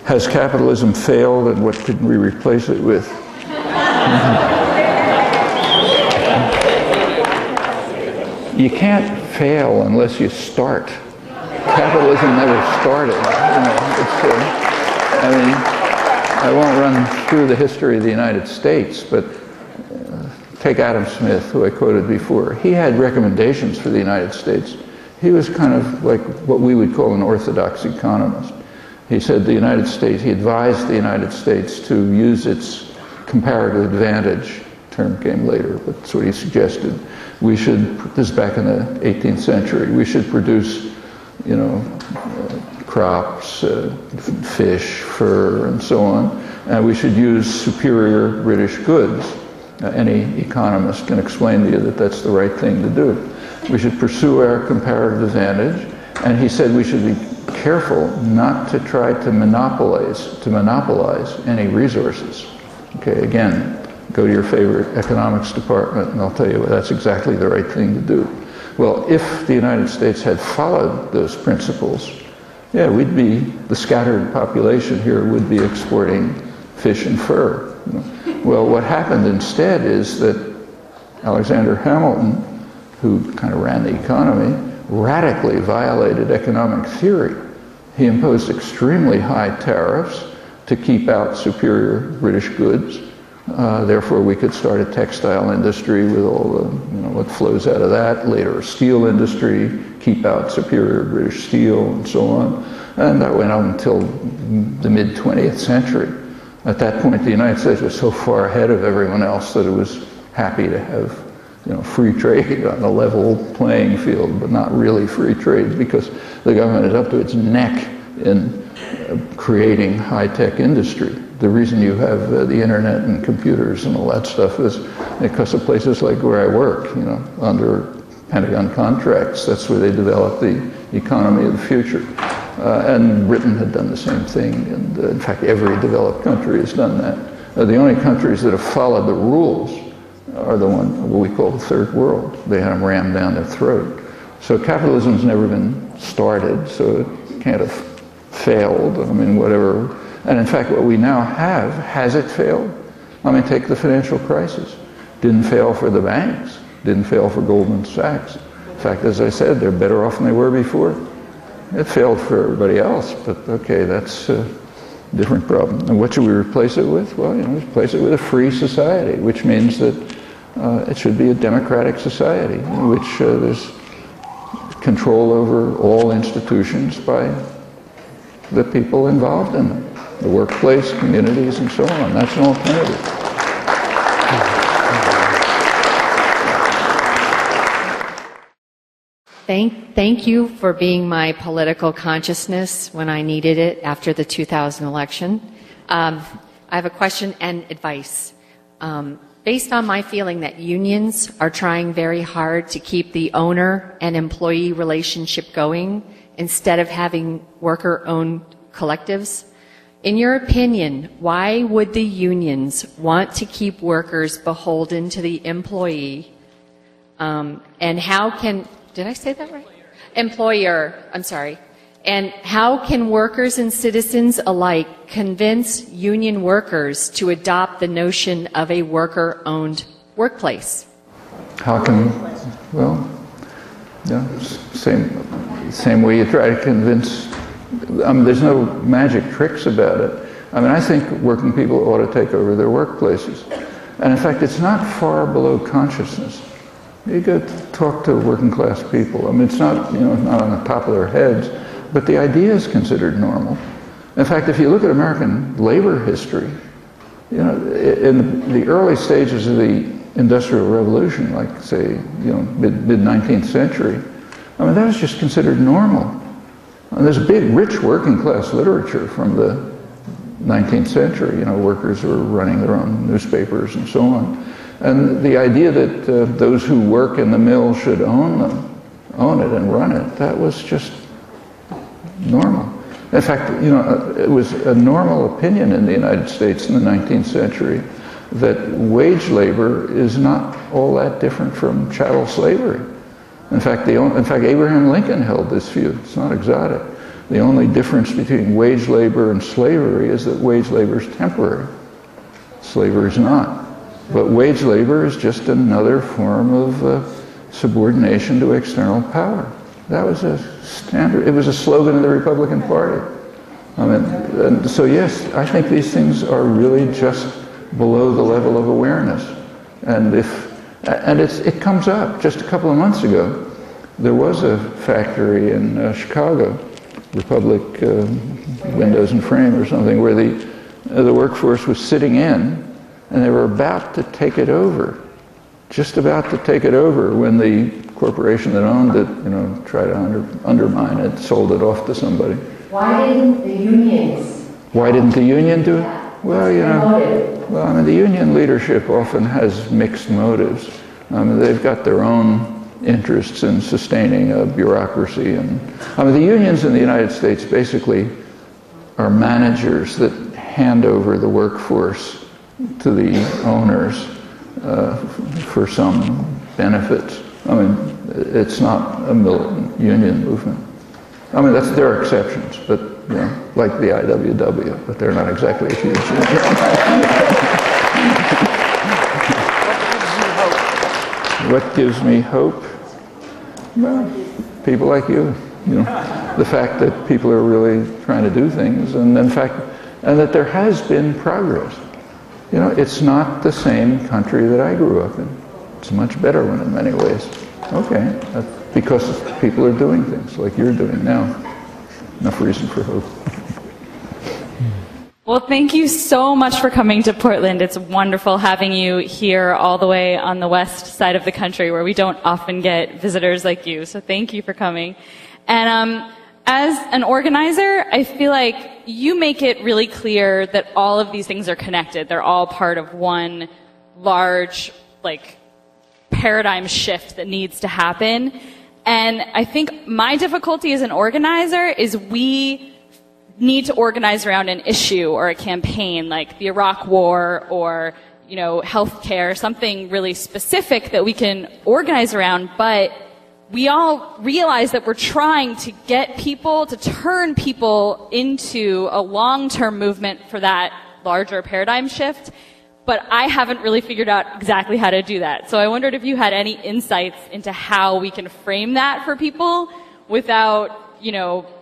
Has capitalism failed, and what could we replace it with? You can't fail unless you start. Capitalism never started. I won't run through the history of the United States, but take Adam Smith, who I quoted before. He had recommendations for the United States. He was kind of like what we would call an orthodox economist. He said he advised the United States to use its comparative advantage. Term came later, but that's what he suggested. We should, this is back in the 18th century, we should produce, crops, fish, fur, and so on, and we should use superior British goods. Any economist can explain to you that that's the right thing to do. We should pursue our comparative advantage, and he said we should be careful not to try to monopolize any resources. Okay, again, go to your favorite economics department and they'll tell you that's exactly the right thing to do. Well, if the United States had followed those principles, we'd be, the scattered population here would be exporting fish and fur. Well, what happened instead is that Alexander Hamilton, who kind of ran the economy, radically violated economic theory. He imposed extremely high tariffs to keep out superior British goods. Therefore, we could start a textile industry with all the, what flows out of that. Later, a steel industry, keep out superior British steel, and so on. And that went on until the mid-20th century. At that point, the United States was so far ahead of everyone else that it was happy to have, free trade on a level playing field, but not really free trade, because the government is up to its neck in creating high-tech industry. The reason you have the internet and computers and all that stuff is because of places like where I work, under Pentagon contracts. That's where they developed the economy of the future. And Britain had done the same thing, and in fact every developed country has done that. The only countries that have followed the rules are the what we call the third world. They had them rammed down their throat. So capitalism's never been started, so it can't have failed. I mean, whatever. And in fact, what we now have, has it failed? I mean, take the financial crisis. Didn't fail for the banks, didn't fail for Goldman Sachs. In fact, as I said, they're better off than they were before. It failed for everybody else, but okay, that's a different problem. And what should we replace it with? Well, replace it with a free society, which means that it should be a democratic society in which there's control over all institutions by the people involved in them, the workplace, communities, and so on. That's an alternative. Thank you for being my political consciousness when I needed it after the 2000 election. I have a question and advice. Based on my feeling that unions are trying very hard to keep the owner and employee relationship going instead of having worker-owned collectives, in your opinion, why would the unions want to keep workers beholden to the employee? And how can... Did I say that right? Employer, I'm sorry. And how can workers and citizens alike convince union workers to adopt the notion of a worker-owned workplace? How can, well, same way you try to convince, there's no magic tricks about it. I think working people ought to take over their workplaces. And in fact, it's not far below consciousness. You go talk to working class people. it's not, not on the top of their heads, but the idea is considered normal. In fact, if you look at American labor history, in the early stages of the Industrial Revolution, like say, mid-19th century, that was just considered normal. And there's a big, rich working class literature from the 19th century. Workers were running their own newspapers and so on. And the idea that those who work in the mill should own it and run it, that was just normal. In fact, it was a normal opinion in the United States in the 19th century that wage labor is not all that different from chattel slavery. In fact, Abraham Lincoln held this view. It's not exotic. The only difference between wage labor and slavery is that wage labor is temporary. Slavery is not. But wage labor is just another form of subordination to external power. That was a standard. It was a slogan of the Republican Party. And so yes, I think these things are really just below the level of awareness. And it comes up. Just a couple of months ago, there was a factory in Chicago, Republic Windows and Frame or something, where the workforce was sitting in. And they were about to take it over, just about to take it over, when the corporation that owned it, tried to undermine it, sold it off to somebody. Why didn't the unions? Why didn't the union do it? Well, the union leadership often has mixed motives. They've got their own interests in sustaining a bureaucracy, and the unions in the United States basically are managers that hand over the workforce to the owners for some benefits. It's not a militant union movement. There are exceptions, but like the IWW, but they're not exactly a huge union. What gives me hope? Well, people like you. the fact that people are really trying to do things, and in fact, and that there has been progress. You know, it's not the same country that I grew up in. It's a much better one in many ways. Okay, that's because people are doing things like you're doing now. Enough reason for hope. Well, thank you so much for coming to Portland. It's wonderful having you here all the way on the west side of the country where we don't often get visitors like you. So thank you for coming. And as an organizer, I feel like you make it really clear that all of these things are connected. They're all part of one large, paradigm shift that needs to happen. And I think my difficulty as an organizer is we need to organize around an issue or a campaign like the Iraq War or, healthcare, something really specific that we can organize around, but we all realize that we're trying to get people, to turn people into a long-term movement for that larger paradigm shift, but I haven't really figured out exactly how to do that. So I wondered if you had any insights into how we can frame that for people without,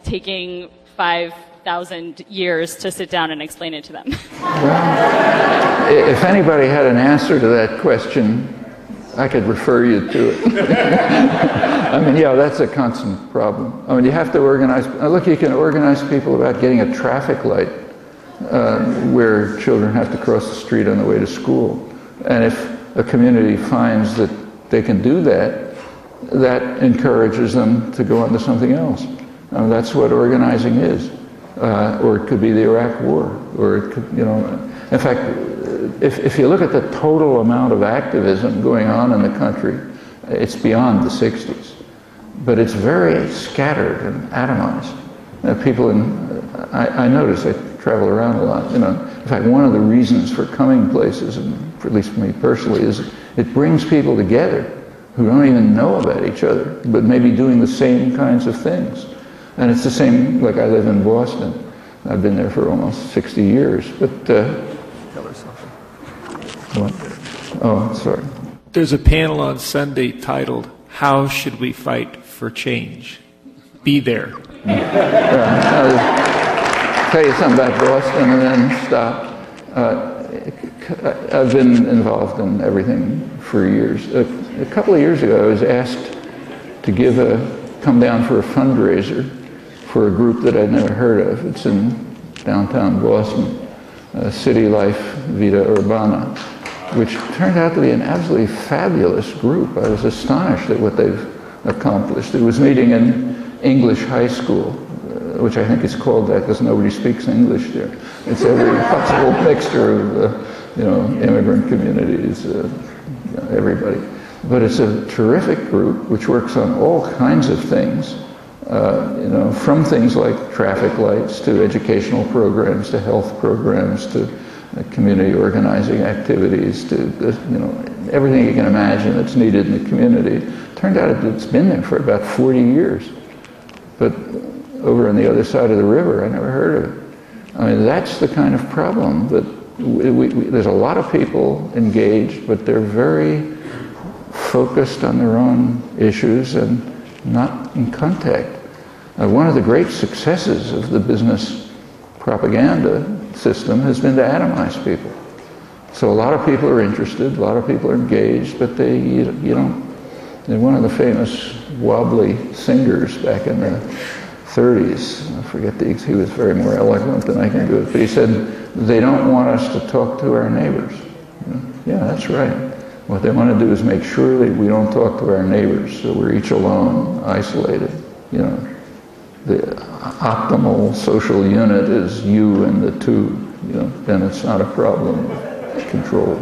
taking 5,000 years to sit down and explain it to them. Well, if anybody had an answer to that question, I could refer you to it. I mean, yeah, that's a constant problem. I mean, you have to organize. Look, you can organize people about getting a traffic light where children have to cross the street on the way to school. And if a community finds that they can do that, that encourages them to go on to something else. I mean, that's what organizing is. Or it could be the Iraq War, or it could, in fact, if you look at the total amount of activism going on in the country, it's beyond the 60s. But it's very scattered and atomized. People I notice, I travel around a lot, In fact, one of the reasons for coming places, and at least for me personally, is it brings people together who don't even know about each other, but maybe doing the same kinds of things. And it's the same, like I live in Boston. I've been there for almost 60 years, but... Tell her something. What? Oh, sorry. There's a panel on Sunday titled, How Should We Fight for Change? Be there. I'll tell you something about Boston and then stop. I've been involved in everything for years. A couple of years ago, I was asked to come down for a fundraiser for a group that I'd never heard of. It's in downtown Boston, City Life Vita Urbana, which turned out to be an absolutely fabulous group. I was astonished at what they've accomplished. It was meeting in English high school, which I think is called that because nobody speaks English there. It's every possible mixture of, immigrant communities, everybody. But it's a terrific group which works on all kinds of things, from things like traffic lights to educational programs to health programs to community organizing activities to, everything you can imagine that's needed in the community. Turned out it's been there for about 40 years. But over on the other side of the river, I never heard of it. I mean, that's the kind of problem that there's a lot of people engaged, but they're very focused on their own issues and not in contact. One of the great successes of the business propaganda system has been to atomize people. So a lot of people are interested, a lot of people are engaged, but one of the famous wobbly singers back in the 30s, I forget he was very more eloquent than I can do it, but he said, they don't want us to talk to our neighbors. Yeah, that's right. What they want to do is make sure that we don't talk to our neighbors, so we're each alone, isolated. The optimal social unit is you and the two, then it's not a problem of control.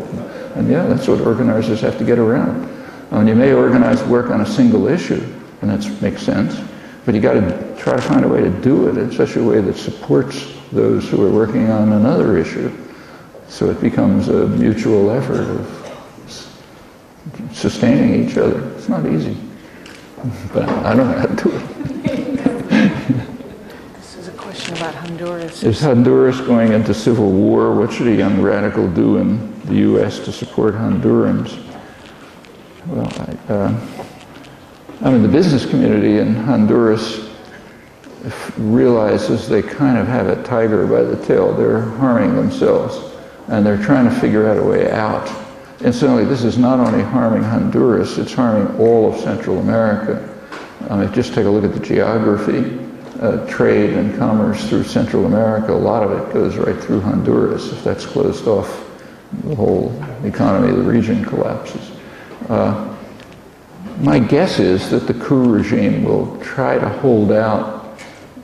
And yeah, that's what organizers have to get around. You may work on a single issue, and that makes sense, but you got to try to find a way to do it in such a way that supports those who are working on another issue, so it becomes a mutual effort of sustaining each other. It's not easy, but I don't know how to do it. This is a question about Honduras. Is Honduras going into civil war? What should a young radical do in the U.S. to support Hondurans? Well, the business community in Honduras realizes they kind of have a tiger by the tail. They're harming themselves, and they're trying to figure out a way out. Incidentally, this is not only harming Honduras, it's harming all of Central America. Just take a look at the geography. Trade and commerce through Central America, a lot of it goes right through Honduras. If that's closed off, the whole economy of the region collapses. My guess is that the coup regime will try to hold out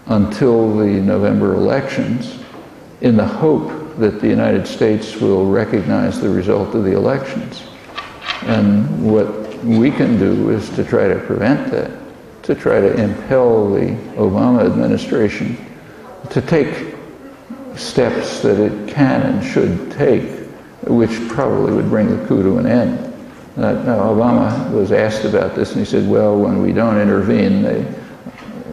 until the November elections in the hope that the United States will recognize the result of the elections. And what we can do is to try to prevent that, to try to impel the Obama administration to take steps that it can and should take, which probably would bring the coup to an end. Now, Obama was asked about this, and he said, well, when we don't intervene,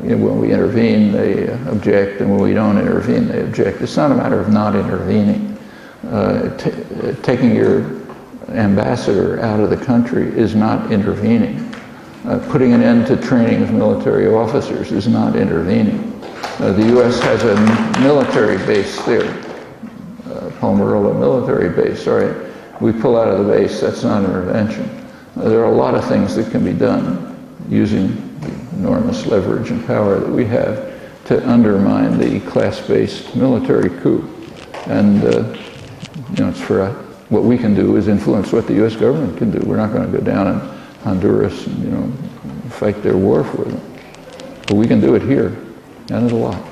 when we intervene, they object, and when we don't intervene, they object. It's not a matter of not intervening. Taking your ambassador out of the country is not intervening. Putting an end to training of military officers is not intervening. The U.S. has a military base there, Palmarola military base, sorry. We pull out of the base, that's not intervention. There are a lot of things that can be done using the enormous leverage and power that we have to undermine the class-based military coup. And it's for what we can do is influence what the U.S. government can do. We're not going to go down in Honduras and fight their war for them. But we can do it here, and it's a lot.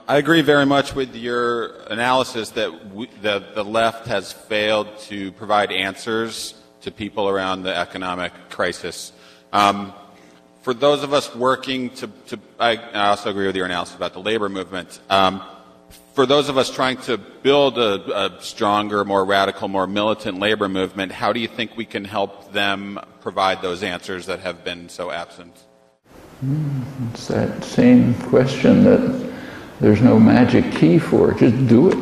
I agree very much with your analysis that the left has failed to provide answers to people around the economic crisis. For those of us working I also agree with your analysis about the labor movement. For those of us trying to build a stronger, more radical, more militant labor movement, how do you think we can help them provide those answers that have been so absent? It's that same question that there's no magic key for. Just do it.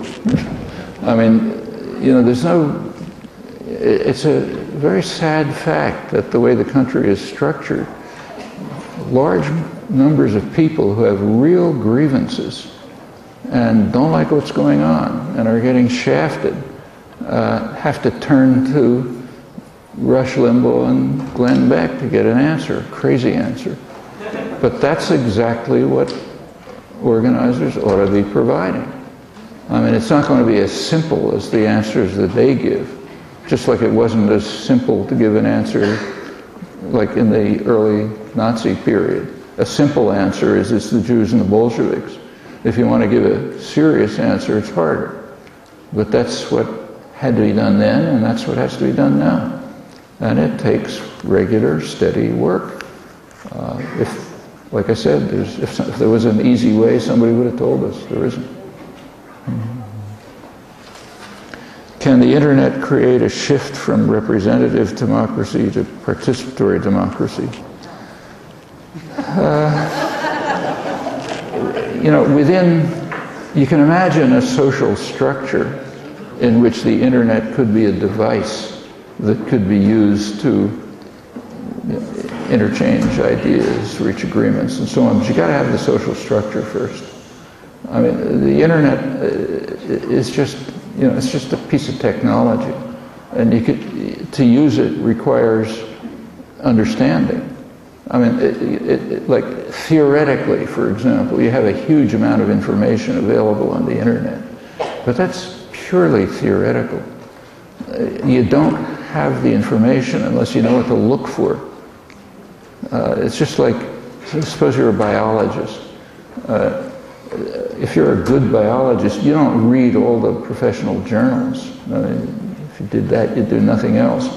it's a very sad fact that the way the country is structured, large numbers of people who have real grievances and don't like what's going on and are getting shafted have to turn to Rush Limbaugh and Glenn Beck to get an answer, a crazy answer. But that's exactly what organizers ought to be providing. It's not going to be as simple as the answers that they give, just like it wasn't as simple to give an answer like in the early Nazi period. A simple answer is it's the Jews and the Bolsheviks. If you want to give a serious answer, it's harder. But that's what had to be done then, and that's what has to be done now. And it takes regular, steady work. Like I said, if there was an easy way, somebody would have told us. There isn't. Can the internet create a shift from representative democracy to participatory democracy? You can imagine a social structure in which the internet could be a device that could be used to interchange ideas, reach agreements, and so on. But you got to have the social structure first. The internet is just, it's just a piece of technology, and to use it requires understanding. Like theoretically, for example, you have a huge amount of information available on the internet, but that's purely theoretical. You don't have the information unless you know what to look for. It's just like, suppose you're a biologist. If you're a good biologist, you don't read all the professional journals. If you did that, you'd do nothing else.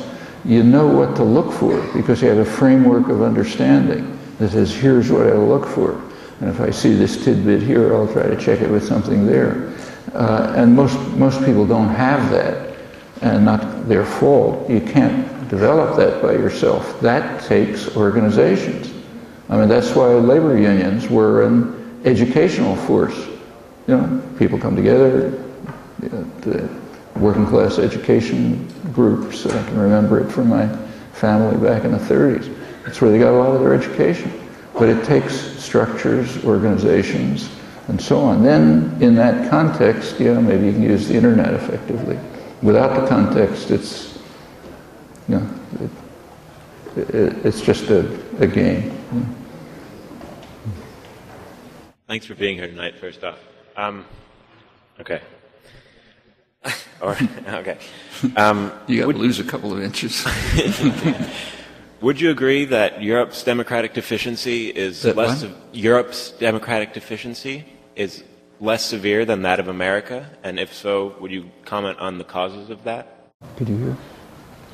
You know what to look for because you have a framework of understanding that says, here's what I look for. And if I see this tidbit here, I'll try to check it with something there. And most people don't have that, and not their fault. You can't develop that by yourself. That takes organizations. That's why labor unions were an educational force. People come together, the working class education groups. I can remember it from my family back in the 30s. That's where they got a lot of their education. But it takes structures, organizations, and so on. Then, in that context, yeah, maybe you can use the internet effectively. Without the context, it's, you know, it's just a game. Thanks for being here tonight, first off. Okay. Okay. You got to lose a couple of inches. Would you agree that Europe's democratic deficiency is Europe's democratic deficiency is less severe than that of America? And if so, would you comment on the causes of that? Did you hear?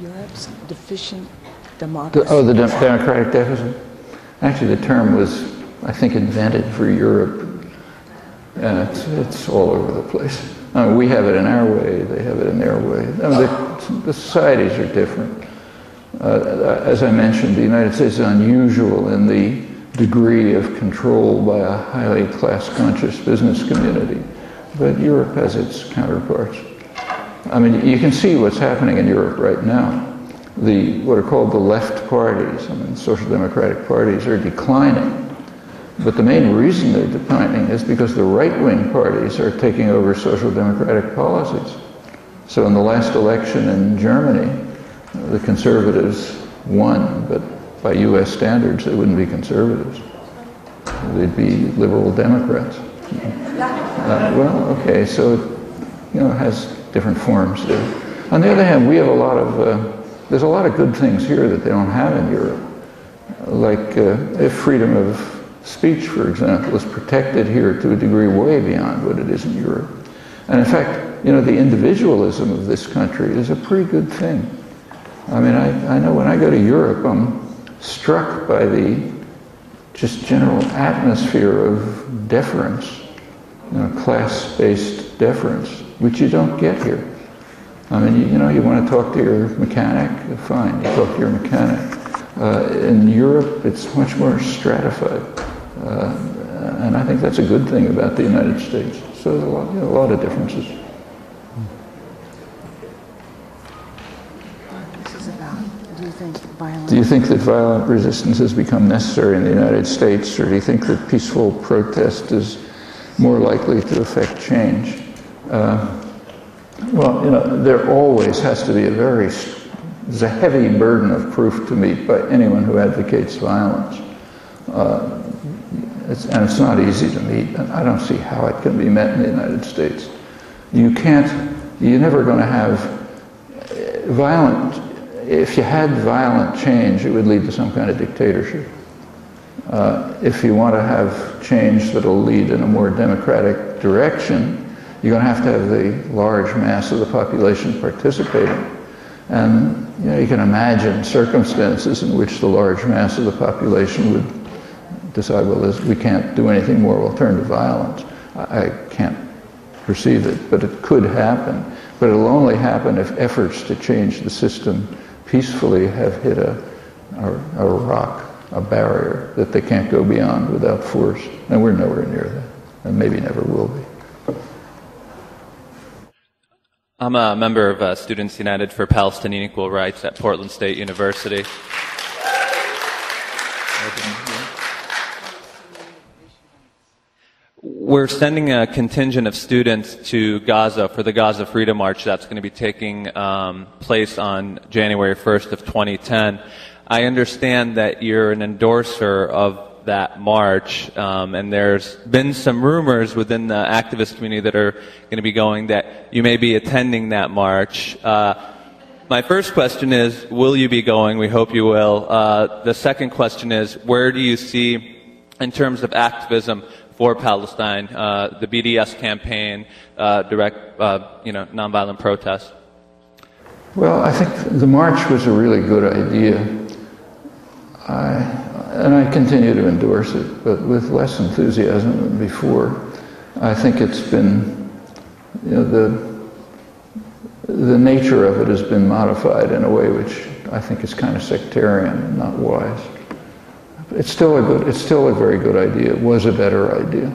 Europe's deficient democracy. The democratic deficit? Actually, the term was, I think, invented for Europe. And it's all over the place. I mean, we have it in our way, they have it in their way. I mean, the societies are different. As I mentioned, the United States is unusual in the degree of control by a highly class-conscious business community. But Europe has its counterparts. I mean, you can see what's happening in Europe right now. What are called the left parties, I mean, social democratic parties, are declining. But the main reason they're declining is because the right-wing parties are taking over social democratic policies. So in the last election in Germany, the conservatives won, but by U.S. standards, they wouldn't be conservatives. They'd be liberal Democrats. Well, okay, so it has different forms there. On the other hand, we have there's a lot of good things here that they don't have in Europe. Like if freedom of speech, for example, is protected here to a degree way beyond what it is in Europe. And in fact, the individualism of this country is a pretty good thing. I mean, I know when I go to Europe, I'm struck by the just general atmosphere of deference, class-based deference, which you don't get here. I mean, you want to talk to your mechanic, fine, you talk to your mechanic. In Europe, it's much more stratified. And I think that's a good thing about the United States. So there's a lot of differences. This is about, violence. Do you think that violent resistance has become necessary in the United States, or do you think that peaceful protest is more likely to affect change? There always has to be there's a heavy burden of proof to meet by anyone who advocates violence. And it's not easy to meet, and I don't see how it can be met in the United States. You're never going to have if you had violent change, it would lead to some kind of dictatorship. If you want to have change that'll lead in a more democratic direction, you're going to have the large mass of the population participating. And you can imagine circumstances in which the large mass of the population would decide, well, we can't do anything more, we'll turn to violence. I can't perceive it, but it could happen. But it'll only happen if efforts to change the system peacefully have hit a rock, a barrier that they can't go beyond without force. And we're nowhere near that, and maybe never will be. I'm a member of Students United for Palestinian Equal Rights at Portland State University. We're sending a contingent of students to Gaza for the Gaza Freedom March that's going to be taking place on January 1st of 2010. I understand that you're an endorser of that march, and there's been some rumors within the activist community that are going to be going that you may be attending that march. My first question is, will you be going? We hope you will. The second question is, where do you see, in terms of activism for Palestine, the BDS campaign, direct, nonviolent protest? Well, I think the march was a really good idea. And I continue to endorse it, but with less enthusiasm than before. I think it's been, the nature of it has been modified in a way which I think is kind of sectarian and not wise. It's still a very good idea. It was a better idea.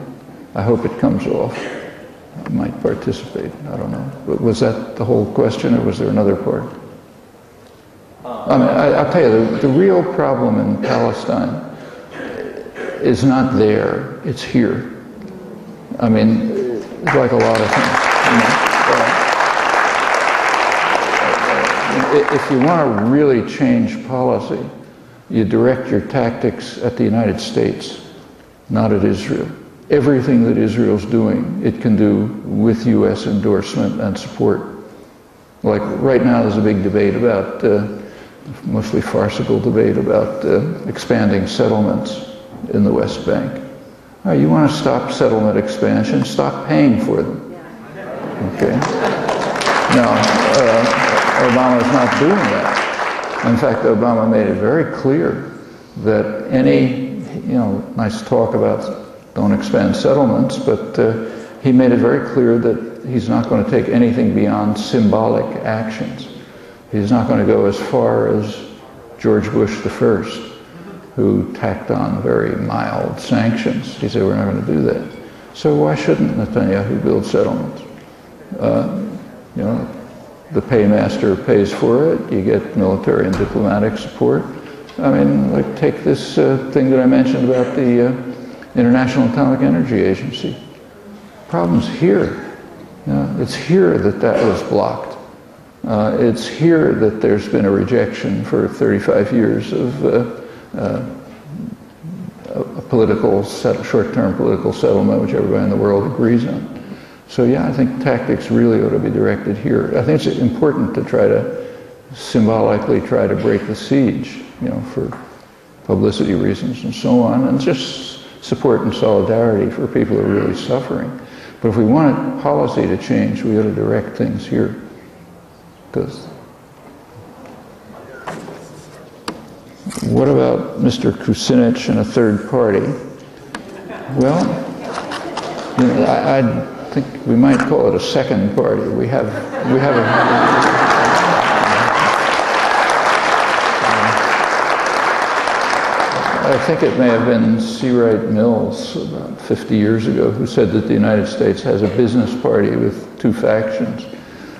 I hope it comes off. I might participate. I don't know. But was that the whole question, or was there another part? I mean, I'll tell you, the real problem in Palestine is not there, it's here. I mean, it's like a lot of things. If you want to really change policy, you direct your tactics at the United States, not at Israel. Everything that Israel's doing, it can do with U.S. endorsement and support. Like right now there's a big debate about, mostly farcical debate about expanding settlements in the West Bank. All right, you want to stop settlement expansion, stop paying for them. Okay? Now, Obama's not doing that. In fact, Obama made it very clear that any, nice talk about don't expand settlements, but he made it very clear that he's not going to take anything beyond symbolic actions. He's not going to go as far as George Bush I, who tacked on very mild sanctions. He said, we're not going to do that. So why shouldn't Netanyahu build settlements? The paymaster pays for it. You get military and diplomatic support. I mean, like take this thing that I mentioned about the International Atomic Energy Agency. Problem's here. It's here that was blocked. It's here that there's been a rejection for 35 years of a political, short-term political settlement, which everybody in the world agrees on. So yeah, I think tactics really ought to be directed here. I think it's important to try to symbolically try to break the siege, for publicity reasons and so on, and just support and solidarity for people who are really suffering. But if we want policy to change, we ought to direct things here. Because what about Mr. Kucinich and a third party? Well, I think we might call it a second party. We have I think it may have been C. Wright Mills about 50 years ago who said that the United States has a business party with two factions.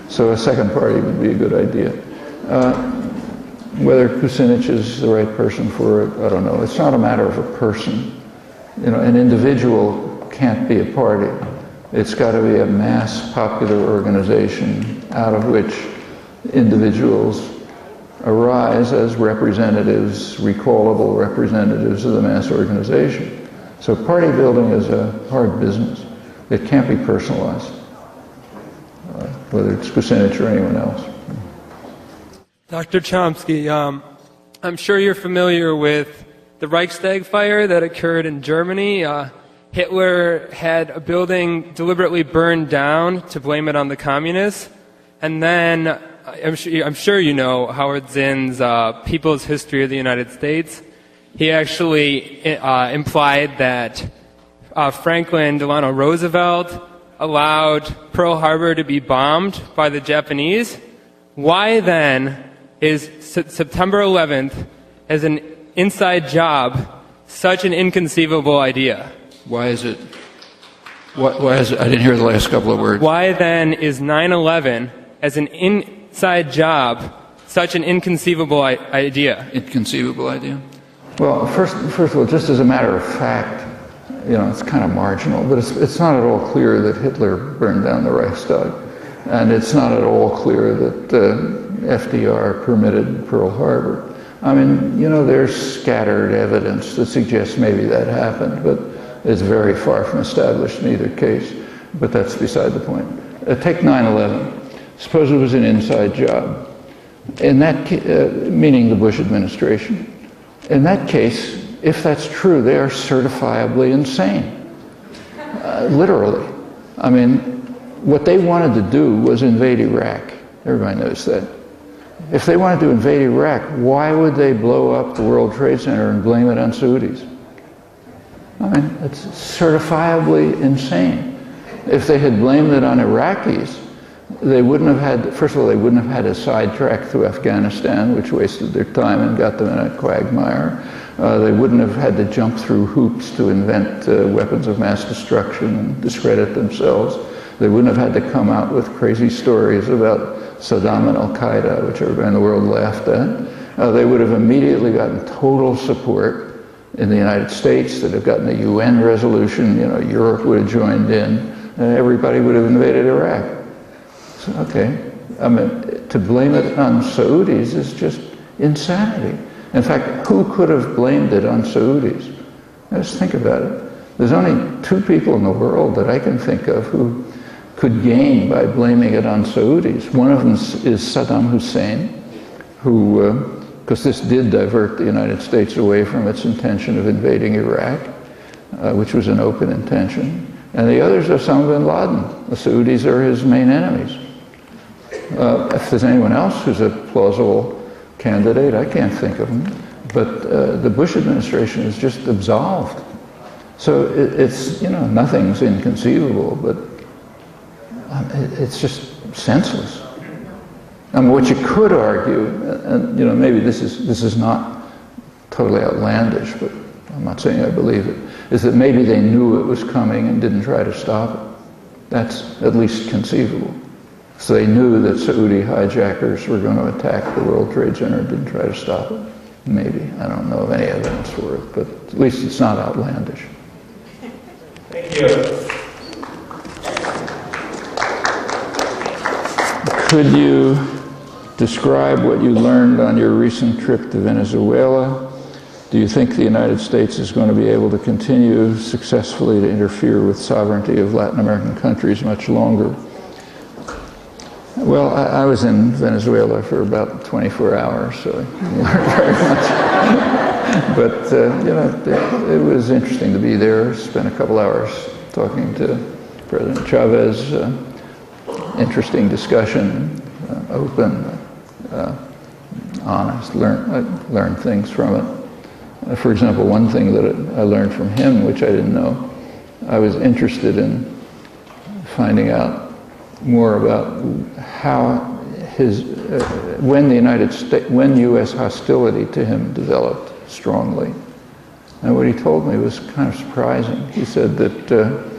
So a second party would be a good idea. Whether Kucinich is the right person for it, I don't know. It's not a matter of a person. An individual can't be a party. It's got to be a mass popular organization out of which individuals arise as representatives, recallable representatives of the mass organization. So party building is a hard business. It can't be personalized, whether it's Kucinich or anyone else. Dr. Chomsky, I'm sure you're familiar with the Reichstag fire that occurred in Germany. Hitler had a building deliberately burned down to blame it on the communists. And then, I'm sure you know Howard Zinn's People's History of the United States. He actually implied that Franklin Delano Roosevelt allowed Pearl Harbor to be bombed by the Japanese. Why then is September 11th as an inside job such an inconceivable idea? Why is it? Why is it? I didn't hear the last couple of words. Why then is 9/11 as an inside job such an inconceivable idea? Inconceivable idea? Well, first of all, just as a matter of fact, it's kind of marginal, but it's not at all clear that Hitler burned down the Reichstag, and it's not at all clear that FDR permitted Pearl Harbor. I mean, there's scattered evidence that suggests maybe that happened, but it's very far from established in either case. But that's beside the point. Take 9/11. Suppose it was an inside job. In that meaning the Bush administration. In that case, if that's true, they are certifiably insane. Literally. I mean, what they wanted to do was invade Iraq. Everybody knows that. If they wanted to invade Iraq, why would they blow up the World Trade Center and blame it on Saudis? I mean, it's certifiably insane. If they had blamed it on Iraqis, they wouldn't have had, first of all, they wouldn't have had a sidetrack through Afghanistan, which wasted their time and got them in a quagmire. They wouldn't have had to jump through hoops to invent weapons of mass destruction and discredit themselves. They wouldn't have had to come out with crazy stories about Saddam and Al-Qaeda, which everybody in the world laughed at. They would have immediately gotten total support in the United States that have gotten a UN resolution. You know, Europe would have joined in, and everybody would have invaded Iraq. So, okay, I mean, to blame it on Saudis is just insanity. In fact, who could have blamed it on Saudis? Just think about it. There's only two people in the world that I can think of who could gain by blaming it on Saudis. One of them is Saddam Hussein, who, because this did divert the United States away from its intention of invading Iraq, which was an open intention. And the other is Osama bin Laden. The Saudis are his main enemies. If there's anyone else who's a plausible candidate, I can't think of him. But the Bush administration is just absolved. So it's, you know, nothing's inconceivable, but it's just senseless. I mean, what you could argue, and you know, maybe this is not totally outlandish, but I'm not saying I believe it, is that maybe they knew it was coming and didn't try to stop it. That's at least conceivable. So they knew that Saudi hijackers were going to attack the World Trade Center and didn't try to stop it. Maybe. I don't know of any evidence for it, but at least it's not outlandish. Thank you. Could you describe what you learned on your recent trip to Venezuela? Do you think the United States is going to be able to continue successfully to interfere with sovereignty of Latin American countries much longer? Well, I was in Venezuela for about 24 hours, so I learned very much. But, you know, it was interesting to be there, spent a couple hours talking to President Chavez. Interesting discussion, open, honest, learned things from it. For example, one thing that I learned from him, which I didn't know, I was interested in finding out more about how when U.S. hostility to him developed strongly. And what he told me was kind of surprising. He said that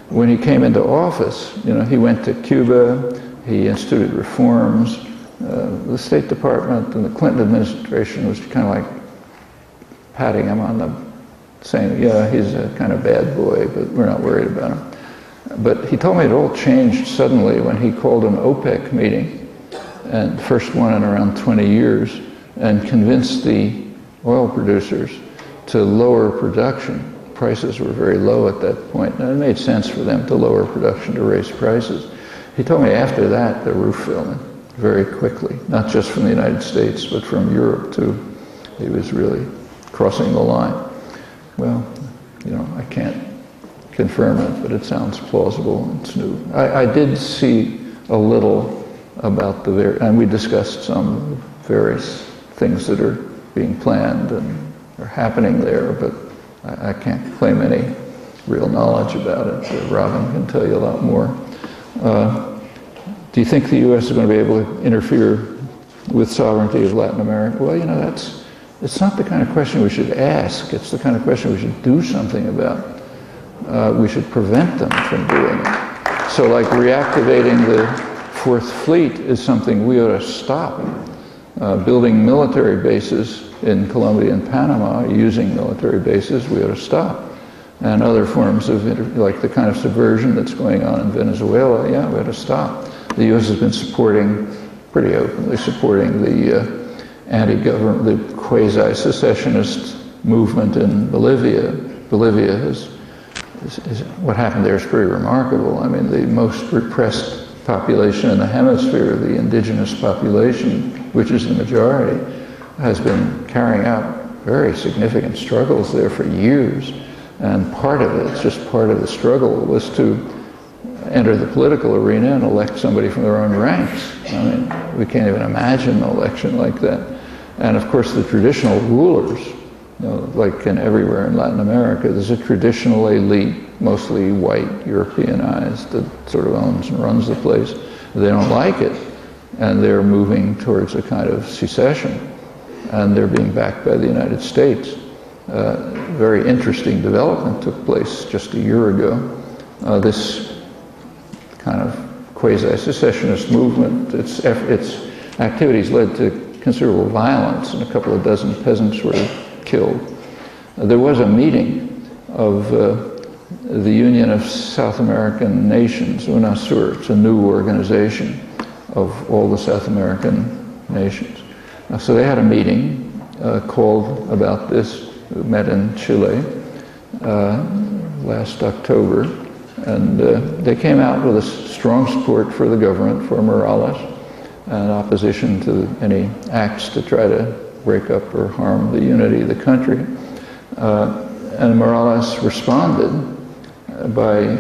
when he came into office, you know, he went to Cuba, he instituted reforms. The State Department and the Clinton administration was kind of like patting him on the, saying, yeah, he's a kind of bad boy, but we're not worried about him. But he told me it all changed suddenly when he called an OPEC meeting, and the first one in around 20 years, and convinced the oil producers to lower production. Prices were very low at that point, and it made sense for them to lower production to raise prices. He told me after that the roof fell in very quickly, not just from the United States, but from Europe too. He was really crossing the line. Well, you know, I can't confirm it, but it sounds plausible and it's new. I did see a little about and we discussed some various things that are being planned and are happening there, but I can't claim any real knowledge about it. Robin can tell you a lot more. Do you think the U.S. is going to be able to interfere with sovereignty of Latin America? Well, you know, it's not the kind of question we should ask. It's the kind of question we should do something about. We should prevent them from doing it. So like reactivating the Fourth Fleet is something we ought to stop. Building military bases in Colombia and Panama, using military bases, we ought to stop. And other forms of, like the kind of subversion that's going on in Venezuela, yeah, we ought to stop. The U.S. has been pretty openly supporting the anti-government, the quasi-secessionist movement in Bolivia. Bolivia what happened there is pretty remarkable. I mean, the most repressed population in the hemisphere, the indigenous population, which is the majority, has been carrying out very significant struggles there for years. And part of it, just part of the struggle, was to enter the political arena and elect somebody from their own ranks. I mean, we can't even imagine an election like that. And of course, the traditional rulers, you know, like everywhere in Latin America, there's a traditional elite, mostly white, Europeanized, that sort of owns and runs the place. They don't like it, and they're moving towards a kind of secession, and they're being backed by the United States. Very interesting development took place just a year ago. This kind of quasi-secessionist movement, its activities led to considerable violence, and a couple of dozen peasants were killed. there was a meeting of the Union of South American Nations, UNASUR. It's a new organization of all the South American nations. So they had a meeting called about this, met in Chile last October, and they came out with a strong support for the government, for Morales, and opposition to any acts to try to break up or harm the unity of the country. And Morales responded by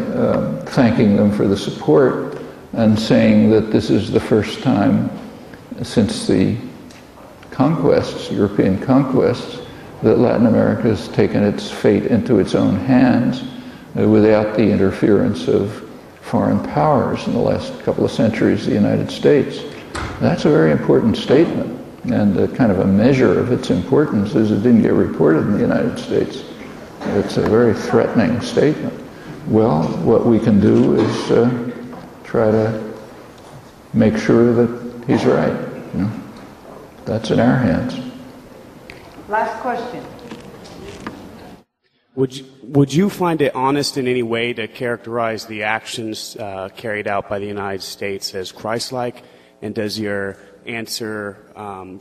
thanking them for the support and saying that this is the first time since the conquests, European conquests, that Latin America has taken its fate into its own hands without the interference of foreign powers in the last couple of centuries, the United States. That's a very important statement, and kind of a measure of its importance is it didn't get reported in the United States. It's a very threatening statement. Well, what we can do is try to make sure that he's right. You know? That's in our hands. Last question. Would you find it honest in any way to characterize the actions carried out by the United States as Christ-like? And does your answer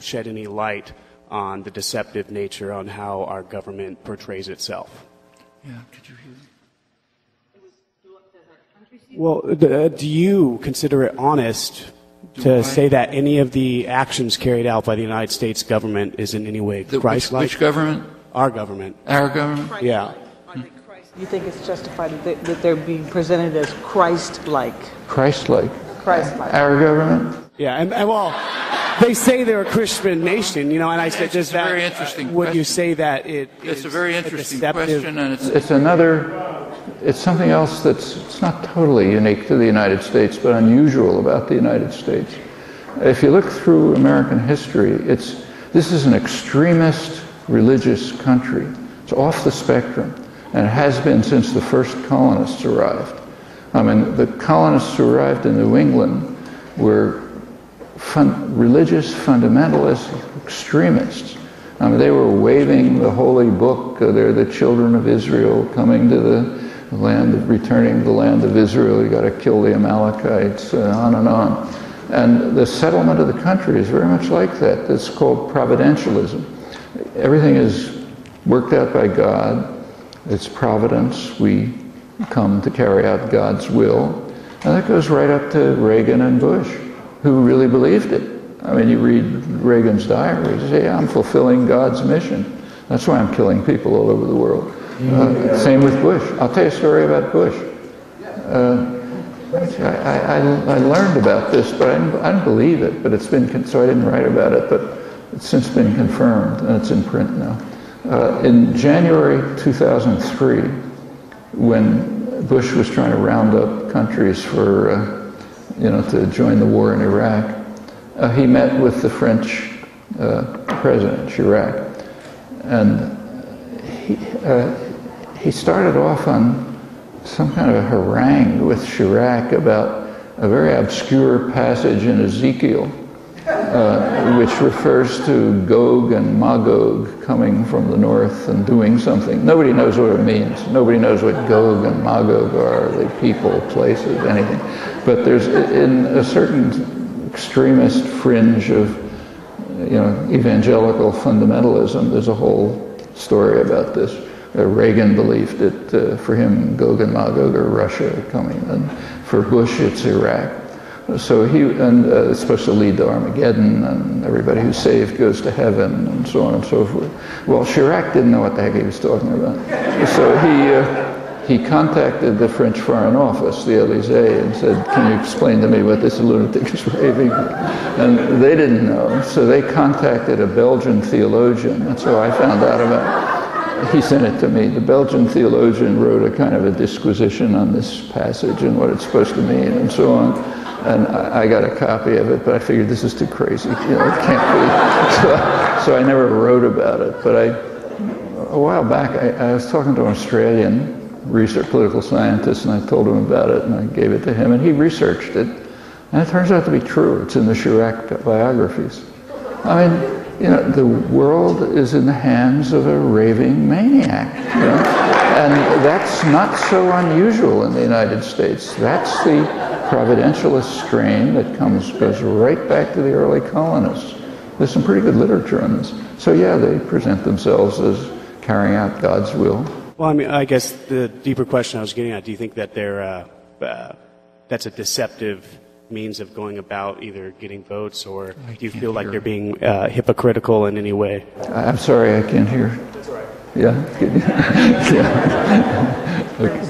shed any light on the deceptive nature on how our government portrays itself? Yeah, could you hear? Well, do you consider it honest to say that any of the actions carried out by the United States government is in any way Christ-like? Which government? Our government. Our government? Yeah. You think it's justified that they're being presented as Christ-like? Christ-like. Christ-like. Our government? Yeah, and well, they say they're a Christian nation, you know, and I said, does that, very interesting would question. You say that it's a very interesting deceptive question, and it's something else it's not totally unique to the United States, but unusual about the United States. If you look through American history, this is an extremist religious country. It's off the spectrum, and it has been since the first colonists arrived. I mean, the colonists who arrived in New England were religious fundamentalists, extremists. I mean, they were waving the holy book. They're the children of Israel coming to the land, returning to the land of Israel. You got to kill the Amalekites, on and on. And the settlement of the country is very much like that. It's called providentialism. Everything is worked out by God. It's providence. We come to carry out God's will. And that goes right up to Reagan and Bush, who really believed it. I mean, you read Reagan's diary, you say, yeah, I'm fulfilling God's mission. That's why I'm killing people all over the world. Same with Bush. I'll tell you a story about Bush. I learned about this, but I didn't believe it, but it's been, so I didn't write about it, but it's since been confirmed, and it's in print now. In January 2003, when Bush was trying to round up countries for, to join the war in Iraq, he met with the French President, Chirac, and he started off on some kind of a harangue with Chirac about a very obscure passage in Ezekiel, which refers to Gog and Magog coming from the north and doing something. Nobody knows what it means. Nobody knows what Gog and Magog are, the people, places, anything. But there's, in a certain extremist fringe of, evangelical fundamentalism, there's a whole story about this. Reagan believed that for him, Gog and Magog are Russia coming, and for Bush, it's Iraq. So it's supposed to lead to Armageddon, and everybody who's saved goes to heaven, and so on and so forth. Well, Chirac didn't know what the heck he was talking about. So he contacted the French Foreign Office, the Élysée, and said, can you explain to me what this lunatic is raving? And they didn't know, so they contacted a Belgian theologian. That's how I found out about it. He sent it to me. The Belgian theologian wrote a kind of a disquisition on this passage and what it's supposed to mean and so on. And I got a copy of it, but I figured this is too crazy. It can't be. So I never wrote about it. But a while back, I was talking to an Australian political scientist, and I told him about it, and I gave it to him, and he researched it. And it turns out to be true. It's in the Chirac biographies. I mean, the world is in the hands of a raving maniac. And that's not so unusual in the United States. That's the providentialist strain that goes right back to the early colonists. There's some pretty good literature on this. So yeah, they present themselves as carrying out God's will. Well, I mean, I guess the deeper question I was getting at, do you think that that's a deceptive means of going about either getting votes, or do you feel like they're being hypocritical in any way? I'm sorry, I can't hear. That's all right. Yeah? Yeah. Okay.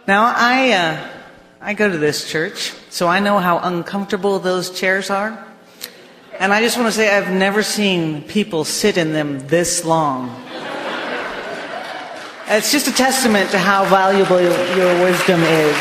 Now, I go to this church, so I know how uncomfortable those chairs are. And I just want to say I've never seen people sit in them this long. It's just a testament to how valuable your wisdom is.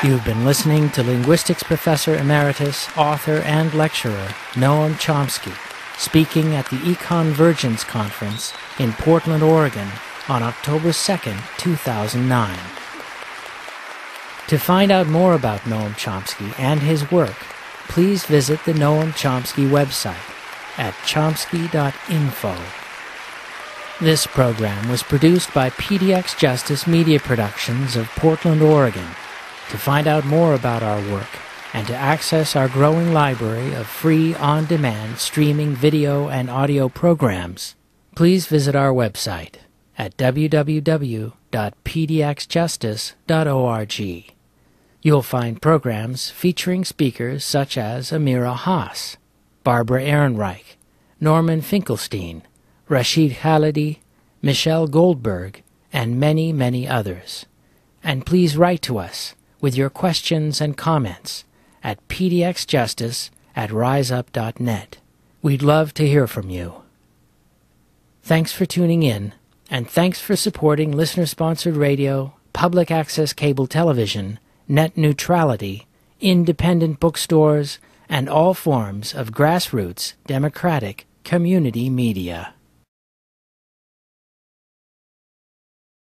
You've been listening to linguistics professor emeritus, author, and lecturer Noam Chomsky, speaking at the Econvergence Conference in Portland, Oregon on October 2nd, 2009. To find out more about Noam Chomsky and his work, please visit the Noam Chomsky website at chomsky.info. This program was produced by PDX Justice Media Productions of Portland, Oregon. To find out more about our work and to access our growing library of free on-demand streaming video and audio programs, please visit our website at www.pdxjustice.org. You'll find programs featuring speakers such as Amira Haas, Barbara Ehrenreich, Norman Finkelstein, Rashid Khalidi, Michelle Goldberg, and many, many others. And please write to us with your questions and comments at pdxjustice@riseup.net. We'd love to hear from you. Thanks for tuning in, and thanks for supporting listener-sponsored radio, public access cable television, net neutrality, independent bookstores, and all forms of grassroots, democratic community media.